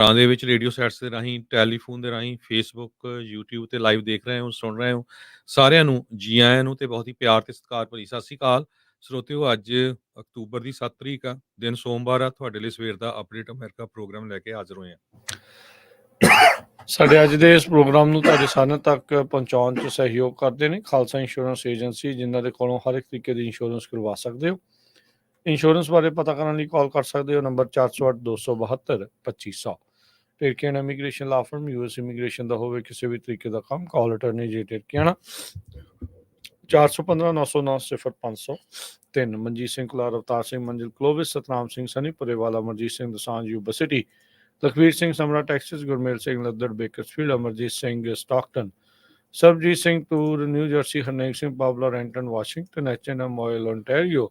ਘਰਾਂ ਦੇ ਵਿੱਚ ਰੇਡੀਓ ਸੈਟਸ ਦੇ ਰਾਹੀਂ, ਟੈਲੀਫੋਨ ਦੇ ਰਾਹੀਂ, ਫੇਸਬੁੱਕ, ਯੂਟਿਊਬ ਤੇ ਲਾਈਵ ਦੇਖ ਰਹੇ ਹੋ, ਸੁਣ ਰਹੇ ਹੋ, ਸਾਰਿਆਂ ਨੂੰ ਜੀ ਆਇਆਂ ਨੂੰ ਤੇ ਬਹੁਤ ਹੀ ਪਿਆਰ ਤੇ ਸਤਿਕਾਰ ਭਰੀ ਸਤਿ ਸ੍ਰੀ ਅਕਾਲ। ਸਰੋਤਿਓ, ਅੱਜ ਅਕਤੂਬਰ ਦੀ 7 ਤਰੀਕ ਆ, ਦਿਨ ਸੋਮਵਾਰ ਆ। ਤੁਹਾਡੇ ਲਈ ਸਵੇਰ ਦਾ ਅਪਡੇਟ ਅਮਰੀਕਾ ਪ੍ਰੋਗਰਾਮ ਲੈ ਕੇ ਹਾਜ਼ਰ ਹੋਏ ਆ। ਸਾਡੇ ਅੱਜ ਦੇ ਇਸ ਪ੍ਰੋਗਰਾਮ ਨੂੰ ਤੁਹਾਡੇ ਸਾਰਿਆਂ ਤੱਕ ਪਹੁੰਚਾਉਣ 'ਚ ਸਹਿਯੋਗ ਕਰਦੇ ਨੇ ਖਾਲਸਾ ਇੰਸ਼ੋਰੈਂਸ ਏਜੰਸੀ, ਜਿਨ੍ਹਾਂ ਦੇ ਕੋਲੋਂ ਹਰ ਇੱਕ ਤਰੀਕੇ ਦੀ ਇੰਸ਼ੋਰੈਂਸ ਕਰਵਾ ਸਕਦੇ ਹੋ। ਇੰਸ਼ੋਰੈਂਸ ਬਾਰੇ ਪਤਾ ਕਰਨ ਲਈ ਕਾਲ ਕਰ ਸਕਦੇ ਹੋ ਨੰਬਰ 408-272-2500। ਟਿਰਕੀਆਣਾ ਇਮੀਗ੍ਰੇਸ਼ਨ ਲਾ ਫਰਮ, US ਇਮੀਗ੍ਰੇਸ਼ਨ ਦਾ ਹੋਵੇ ਕਿਸੇ ਵੀ ਤਰੀਕੇ ਦਾ ਕੰਮ, ਕਾਲ ਅਟਰਨੀ ਜੇ ਟਿਰਕੀਆਣਾ 415-909-0503। Manjeet Singh Kular, Avtar Singh Manzil Clovis, Satnam Singh Sunny Purewala, Amarjit Singh Dosanjh Yuba City, Lakhvir Singh Samra Texas, Gurmel Singh Laddar Bakersfield, Amarjit Singh Stockton, Sarabjit Singh Toor New Jersey, Harnek Singh Pabla Renton Washington, H&M ਆਇਲ Ontario,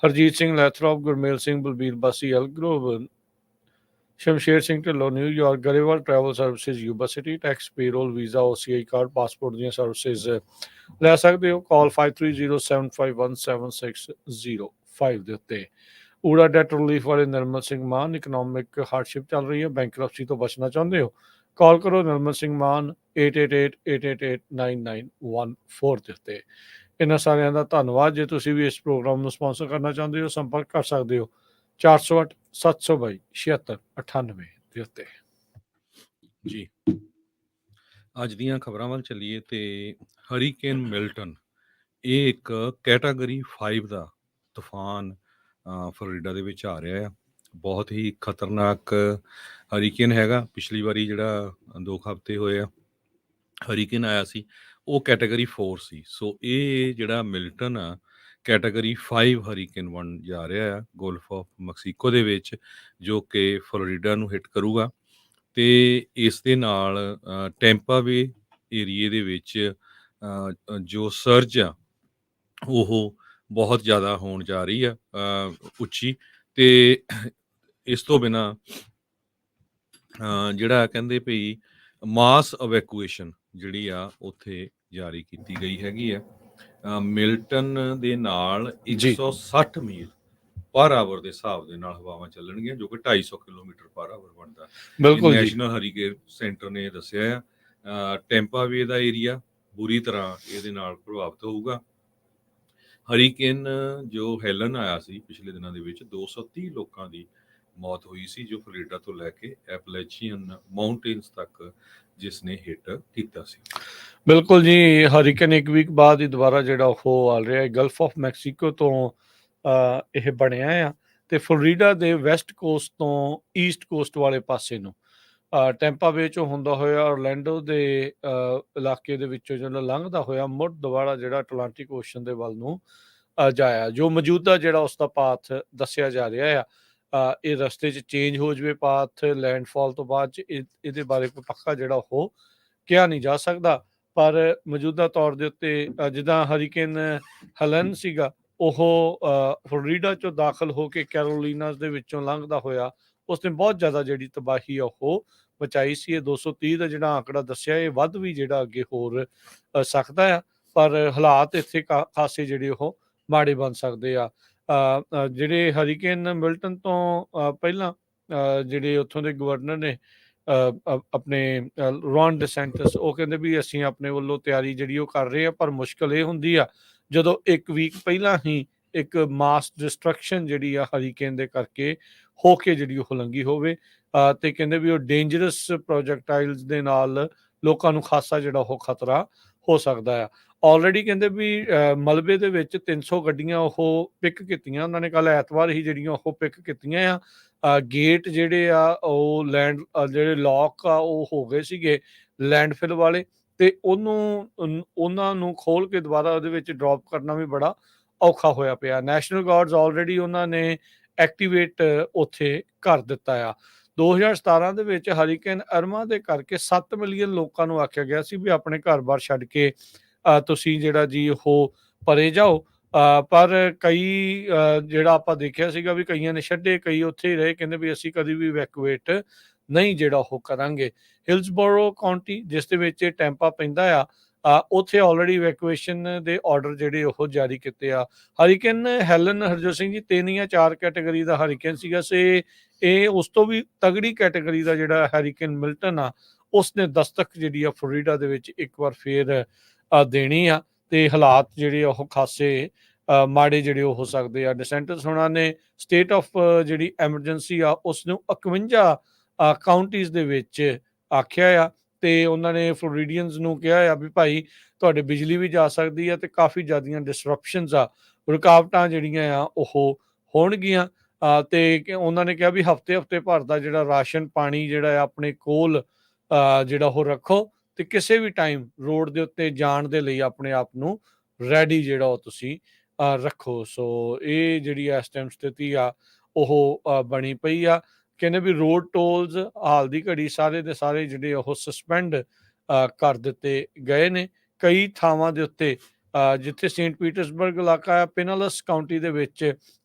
Harjit Singh Lathrop, Gurmel Singh Balbir Bassi Elk Grove, Shamsher Singh Dhillon New York, Grewal travel services Yuba City, tax payroll, visa, OCI card, passport ਦੀਆਂ services ਲੈ ਸਕਦੇ ਹੋ। ਕਾਲ 5307517605 ਦੇ ਉੱਤੇ। ਊੜਾ ਡੈਟ ਰਿਲੀਫ ਵਾਲੇ ਨਿਰਮਲ ਸਿੰਘ ਮਾਨ, ਇਕਨੋਮਿਕ ਹਾਰਡਸ਼ਿਪ ਚੱਲ ਰਹੀ ਹੈ, ਬੈਂਕਰਪਸੀ ਤੋਂ ਬਚਣਾ ਚਾਹੁੰਦੇ ਹੋ, ਕਾਲ ਕਰੋ ਨਿਰਮਲ ਸਿੰਘ ਮਾਨ 8888889914 ਦੇ ਉੱਤੇ। ਇਹਨਾਂ ਸਾਰਿਆਂ ਦਾ ਧੰਨਵਾਦ। ਜੇ ਤੁਸੀਂ ਵੀ ਇਸ ਪ੍ਰੋਗਰਾਮ ਨੂੰ ਸਪਾਂਸਰ ਕਰਨਾ ਚਾਹੁੰਦੇ ਹੋ, ਸੰਪਰਕ ਕਰ ਸਕਦੇ ਹੋ 408-722-7698 ਦੇ ਉੱਤੇ। ਜੀ, ਅੱਜ ਦੀਆਂ ਖਬਰਾਂ ਵੱਲ ਚੱਲੀਏ ਤੇ ਹਰੀਕੇਨ ਮਿਲਟਨ, ਇਹ ਇੱਕ ਕੈਟਾਗਰੀ 5 ਦਾ ਤੂਫਾਨ ਫਲੋਰੀਡਾ ਦੇ ਵਿੱਚ ਆ ਰਿਹਾ ਆ। ਬਹੁਤ ਹੀ ਖਤਰਨਾਕ ਹਰੀਕੇਨ ਹੈਗਾ। ਪਿਛਲੀ ਵਾਰੀ ਜਿਹੜਾ 2 ਹਫ਼ਤੇ ਹੋਏ ਆ ਹਰੀਕੇਨ ਆਇਆ ਸੀ, ਉਹ ਕੈਟਾਗਰੀ 4 ਸੀ। ਸੋ ਇਹ ਜਿਹੜਾ ਮਿਲਟਨ ਆ, ਕੈਟਾਗਰੀ 5 ਹਰੀਕੇਨ ਬਣ ਜਾ ਰਿਹਾ ਆ ਗੋਲਫ ਆਫ ਮੈਕਸੀਕੋ ਦੇ ਵਿੱਚ, ਜੋ ਕਿ ਫਲੋਰੀਡਾ ਨੂੰ ਹਿੱਟ ਕਰੂਗਾ। ਤੇ ਇਸ ਦੇ ਨਾਲ ਟੈਂਪਾ ਵੇ ਏਰੀਏ ਦੇ ਵਿੱਚ ਜੋ ਸਰਜ ਆ ਉਹ ਬਹੁਤ ਜ਼ਿਆਦਾ ਹੋਣ ਜਾ ਰਹੀ ਆ, ਉੱਚੀ। ਤੇ ਇਸ ਤੋਂ ਬਿਨਾਂ ਜਿਹੜਾ ਕਹਿੰਦੇ ਭਈ ਮਾਸ ਇਵੈਕੂਏਸ਼ਨ ਜਿਹੜੀ ਆ ਉੱਥੇ ਜਾਰੀ ਕੀਤੀ ਗਈ ਹੈਗੀ ਆ। ਮਿਲਟਨ ਦੇ ਨਾਲ 160 ਮੀਲ ਪਰ ਆਵਰ ਦੇ ਹਿਸਾਬ ਦੇ ਨਾਲ ਹਵਾਵਾਂ ਚੱਲਣਗੀਆਂ, ਜੋ ਕਿ 250 ਕਿਲੋਮੀਟਰ ਪਰ ਆਵਰ ਬਣਦਾ। ਬਿਲਕੁਲ ਜੀ। ਨੈਸ਼ਨਲ ਹਰੀਕੇਨ ਸੈਂਟਰ ਨੇ ਦੱਸਿਆ ਆ ਟੈਂਪਾ ਵੇ ਦਾ ਏਰੀਆ ਬੁਰੀ ਤਰ੍ਹਾਂ ਇਹਦੇ ਨਾਲ ਪ੍ਰਭਾਵਿਤ ਹੋਊਗਾ। ਹਰੀਕੇਨ ਜੋ ਹੈਲਨ ਆਇਆ ਸੀ ਪਿਛਲੇ ਦਿਨਾਂ ਦੇ ਵਿੱਚ, 230 ਲੋਕਾਂ ਦੀ ਮੌਤ ਹੋਈ ਸੀ, ਜੋ ਫਲੋਰੀਡਾ ਤੋਂ ਲੈ ਕੇ ਐਪਲੈਚੀਅਨ ਮਾਊਂਟੇਨਸ ਤੱਕ ਜਿਸ ਨੇ ਹਿੱਟ ਕੀਤਾ ਸੀ। ਬਿਲਕੁਲ ਜੀ। ਹਰੀਕੇਨ ਇੱਕ ਵੀਕ ਬਾਅਦ ਹੀ ਦੁਬਾਰਾ ਜਿਹੜਾ ਉਹ ਆ ਰਿਹਾ ਹੈ। ਗਲਫ ਆਫ ਮੈਕਸੀਕੋ ਤੋਂ ਇਹ ਬਣਿਆ ਆ ਤੇ ਫਲੋਰੀਡਾ ਦੇ ਵੈਸਟ ਕੋਸਟ ਤੋਂ ਈਸਟ ਕੋਸਟ ਵਾਲੇ ਪਾਸੇ ਨੂੰ ਟੈਂਪਾ ਵੇ ਚੋਂ ਹੁੰਦਾ ਹੋਇਆ ਔਰਲੈਂਡੋ ਦੇ ਇਲਾਕੇ ਦੇ ਵਿੱਚੋਂ ਜਿਹੜਾ ਲੰਘਦਾ ਹੋਇਆ ਮੁੜ ਦੁਬਾਰਾ ਜਿਹੜਾ ਅਟਲਾਂਟਿਕ ਓਸ਼ਨ ਦੇ ਵੱਲ ਨੂੰ ਜਾਇਆ। ਜੋ ਮੌਜੂਦਾ ਜਿਹੜਾ ਉਸ ਦਾ ਪਾਥ ਦੱਸਿਆ ਜਾ ਰਿਹਾ ਆ, ਇਹ ਰਸਤੇ 'ਚ ਚੇਂਜ ਹੋ ਜਾਵੇ ਪਾਥ ਲੈਂਡਫਾਲ ਤੋਂ ਬਾਅਦ 'ਚ, ਇਹਦੇ ਬਾਰੇ ਕੋਈ ਪੱਕਾ ਜਿਹੜਾ ਉਹ ਕਿਹਾ ਨਹੀਂ ਜਾ ਸਕਦਾ। ਪਰ ਮੌਜੂਦਾ ਤੌਰ ਦੇ ਉੱਤੇ ਜਿੱਦਾਂ ਹਰੀਕੇਨ ਹੈਲਨ ਸੀਗਾ, ਉਹ ਫਲੋਰੀਡਾ 'ਚੋਂ ਦਾਖਲ ਹੋ ਕੇ ਕੈਰੋਲੀਨਾਸ ਦੇ ਵਿੱਚੋਂ ਲੰਘਦਾ ਹੋਇਆ ਉਸਨੇ ਬਹੁਤ ਜ਼ਿਆਦਾ ਜਿਹੜੀ ਤਬਾਹੀ ਆ ਉਹ ਮਚਾਈ ਸੀ। ਇਹ 230 ਦਾ ਜਿਹੜਾ ਆંકੜਾ ਦੱਸਿਆ, ਇਹ ਵੱਧ ਵੀ ਜਿਹੜਾ ਅੱਗੇ ਹੋਰ ਸਕਦਾ ਆ, ਪਰ ਹਾਲਾਤ ਇੱਥੇ ਖਾਸੇ ਜਿਹੜੇ ਉਹ ਮਾੜੇ ਬਣ ਸਕਦੇ ਆ। ਜਿਹੜੇ ਹਰੀਕੇਨ ਮਿਲਟਨ ਤੋਂ ਪਹਿਲਾਂ ਜਿਹੜੇ ਉੱਥੋਂ ਦੇ ਗਵਰਨਰ ਨੇ ਆਪਣੇ ਰੌਨ ਡਿਸੈਂਟਿਸ, ਉਹ ਕਹਿੰਦੇ ਵੀ ਅਸੀਂ ਆਪਣੇ ਵੱਲੋਂ ਤਿਆਰੀ ਜਿਹੜੀ ਉਹ ਕਰ ਰਹੇ ਆ, ਪਰ ਮੁਸ਼ਕਲ ਇਹ ਹੁੰਦੀ ਆ ਜਦੋਂ 1 ਵੀਕ ਪਹਿਲਾਂ ਹੀ ਇੱਕ ਮਾਸ ਡਿਸਟਰਕਸ਼ਨ ਜਿਹੜੀ ਆ ਹਰੀਕੇਨ ਦੇ ਕਰਕੇ ਹੋ ਕੇ ਜਿਹੜੀ ਉਹ ਲੰਗੀ ਹੋਵੇ। ਤੇ ਕਹਿੰਦੇ ਵੀ ਉਹ ਡੇਂਜਰਸ ਪ੍ਰੋਜੈਕਟਾਈਲਸ ਦੇ ਨਾਲ ਲੋਕਾਂ ਨੂੰ ਖਾਸਾ ਜਿਹੜਾ ਉਹ ਖਤਰਾ ਹੋ ਸਕਦਾ ਆ। ਆਲਰੇਡੀ ਕਹਿੰਦੇ ਵੀ ਮਲਬੇ ਦੇ ਵਿੱਚ 300 ਗੱਡੀਆਂ ਉਹ ਪਿਕ ਕੀਤੀਆਂ ਉਹਨਾਂ ਨੇ, ਕੱਲ ਐਤਵਾਰ ਹੀ ਜਿਹੜੀਆਂ ਉਹ ਪਿਕ ਕੀਤੀਆਂ ਆ। ਗੇਟ ਜਿਹੜੇ ਆ ਉਹ ਜਿਹੜੇ ਲੌਕ ਆ ਉਹ ਹੋ ਗਏ ਸੀਗੇ ਲੈਂਡਫਿਲ ਵਾਲੇ, ਤੇ ਉਹਨਾਂ ਨੂੰ ਖੋਲ ਕੇ ਦੁਬਾਰਾ ਉਹਦੇ ਵਿੱਚ ਡ੍ਰੌਪ ਕਰਨਾ ਵੀ ਬੜਾ ਔਖਾ ਹੋਇਆ ਪਿਆ। ਨੈਸ਼ਨਲ ਗਾਰਡਸ ਆਲਰੇਡੀ ਉਹਨਾਂ ਨੇ ਐਕਟੀਵੇਟ ਉੱਥੇ ਕਰ ਦਿੱਤਾ ਆ। 2017 ਦੇ ਵਿੱਚ ਹਰੀਕੇਨ ਅਰਮਾ ਦੇ ਕਰਕੇ 7 ਮਿਲੀਅਨ ਲੋਕਾਂ ਨੂੰ ਆਖਿਆ ਗਿਆ ਸੀ ਵੀ ਆਪਣੇ ਘਰ-ਬਾਰ ਛੱਡ ਕੇ ਤੁਸੀਂ ਜਿਹੜਾ ਜੀ ਉਹ ਪਰੇ ਜਾਓ, ਪਰ ਕਈ ਜਿਹੜਾ ਆਪਾਂ ਦੇਖਿਆ ਸੀਗਾ ਵੀ ਕਈਆਂ ਨੇ ਛੱਡੇ, ਕਈ ਉੱਥੇ ਹੀ ਰਹੇ, ਕਹਿੰਦੇ ਵੀ ਅਸੀਂ ਕਦੀ ਵੀ ਇਵੈਕੂਏਟ ਨਹੀਂ ਜਿਹੜਾ ਉਹ ਕਰਾਂਗੇ। ਹਿਲਸਬੋਰੋ ਕਾਉਂਟੀ ਜਿਸ ਦੇ ਵਿੱਚ ਟੈਂਪਾ ਪੈਂਦਾ ਆ, ਉੱਥੇ ਆਲਰੇਡੀ ਇਵੈਕੂਏਸ਼ਨ ਦੇ ਆਰਡਰ ਜਿਹੜੇ ਉਹ ਜਾਰੀ ਕੀਤੇ ਆ। ਹਰੀਕੇਨ ਹੈਲਨ, ਹਰਜੋਤ ਸਿੰਘ ਜੀ, 3 ਜਾਂ 4 ਕੈਟਾਗਰੀ ਦਾ ਹਰੀਕੇਨ ਸੀਗਾ। ਇਹ ਉਸ ਤੋਂ ਵੀ ਤਗੜੀ ਕੈਟਾਗਰੀ ਦਾ ਜਿਹੜਾ ਹਰੀਕੇਨ ਮਿਲਟਨ ਆ, ਉਸਨੇ ਦਸਤਕ ਜਿਹੜੀ ਆ ਫਲੋਰੀਡਾ ਦੇ ਵਿੱਚ ਇੱਕ ਵਾਰ ਫੇਰ ਦੇਣੀ ਆ, ਤੇ ਹਾਲਾਤ ਜਿਹੜੇ ਉਹ ਖਾਸੇ ਮਾੜੇ ਜਿਹੜੇ ਉਹ ਹੋ ਸਕਦੇ ਆ। ਡਿਸੈਂਟਸ ਹੋਣਾ ਨੇ ਸਟੇਟ ਆਫ ਜਿਹੜੀ ਐਮਰਜੈਂਸੀ ਆ ਉਸ ਨੂੰ 51 ਕਾਉਂਟੀਜ਼ ਦੇ ਵਿੱਚ ਆਖਿਆ ਆ, ਤੇ ਉਹਨਾਂ ਨੇ ਫਲੋਰੀਡੀਅਨਸ ਨੂੰ ਕਿਹਾ ਆ ਵੀ ਭਾਈ ਤੁਹਾਡੇ ਬਿਜਲੀ ਵੀ ਜਾ ਸਕਦੀ ਆ, ਤੇ ਕਾਫੀ ਜ਼ਿਆਦੀਆਂ ਡਿਸਰਪਸ਼ਨਸ ਆ, ਰੁਕਾਵਟਾਂ ਜਿਹੜੀਆਂ ਆ ਉਹ ਹੋਣਗੀਆਂ। ਤੇ ਉਹਨਾਂ ਨੇ ਕਿਹਾ ਵੀ ਹਫ਼ਤੇ ਭਰ ਦਾ ਜਿਹੜਾ ਰਾਸ਼ਨ ਪਾਣੀ ਜਿਹੜਾ ਆ ਆਪਣੇ ਕੋਲ ਜਿਹੜਾ ਉਹ ਰੱਖੋ, ਤੇ ਕਿਸੇ ਵੀ ਟਾਈਮ ਰੋਡ ਦੇ ਉੱਤੇ ਜਾਣ ਦੇ ਲਈ ਆਪਣੇ ਆਪ ਨੂੰ ਰੈਡੀ ਜਿਹੜਾ ਉਹ ਤੁਸੀਂ ਰੱਖੋ। ਸੋ ਇਹ ਜਿਹੜੀ ਇਸ ਟਾਈਮ ਸਥਿਤੀ ਆ ਉਹ ਬਣੀ ਪਈ ਆ। ਕਹਿੰਦੇ ਵੀ ਰੋਡ ਟੋਲਸ ਹਾਲ ਦੀ ਘੜੀ ਸਾਰੇ ਦੇ ਸਾਰੇ ਜਿਹੜੇ ਉਹ ਸਸਪੈਂਡ ਕਰ ਦਿੱਤੇ ਗਏ ਨੇ। ਕਈ ਥਾਵਾਂ ਦੇ ਉੱਤੇ ਜਿੱਥੇ ਸੇਂਟ ਪੀਟਰਸਬਰਗ ਇਲਾਕਾ ਆ, ਪਿਨਾਲਸ ਕਾਉਂਟੀ ਦੇ ਵਿੱਚ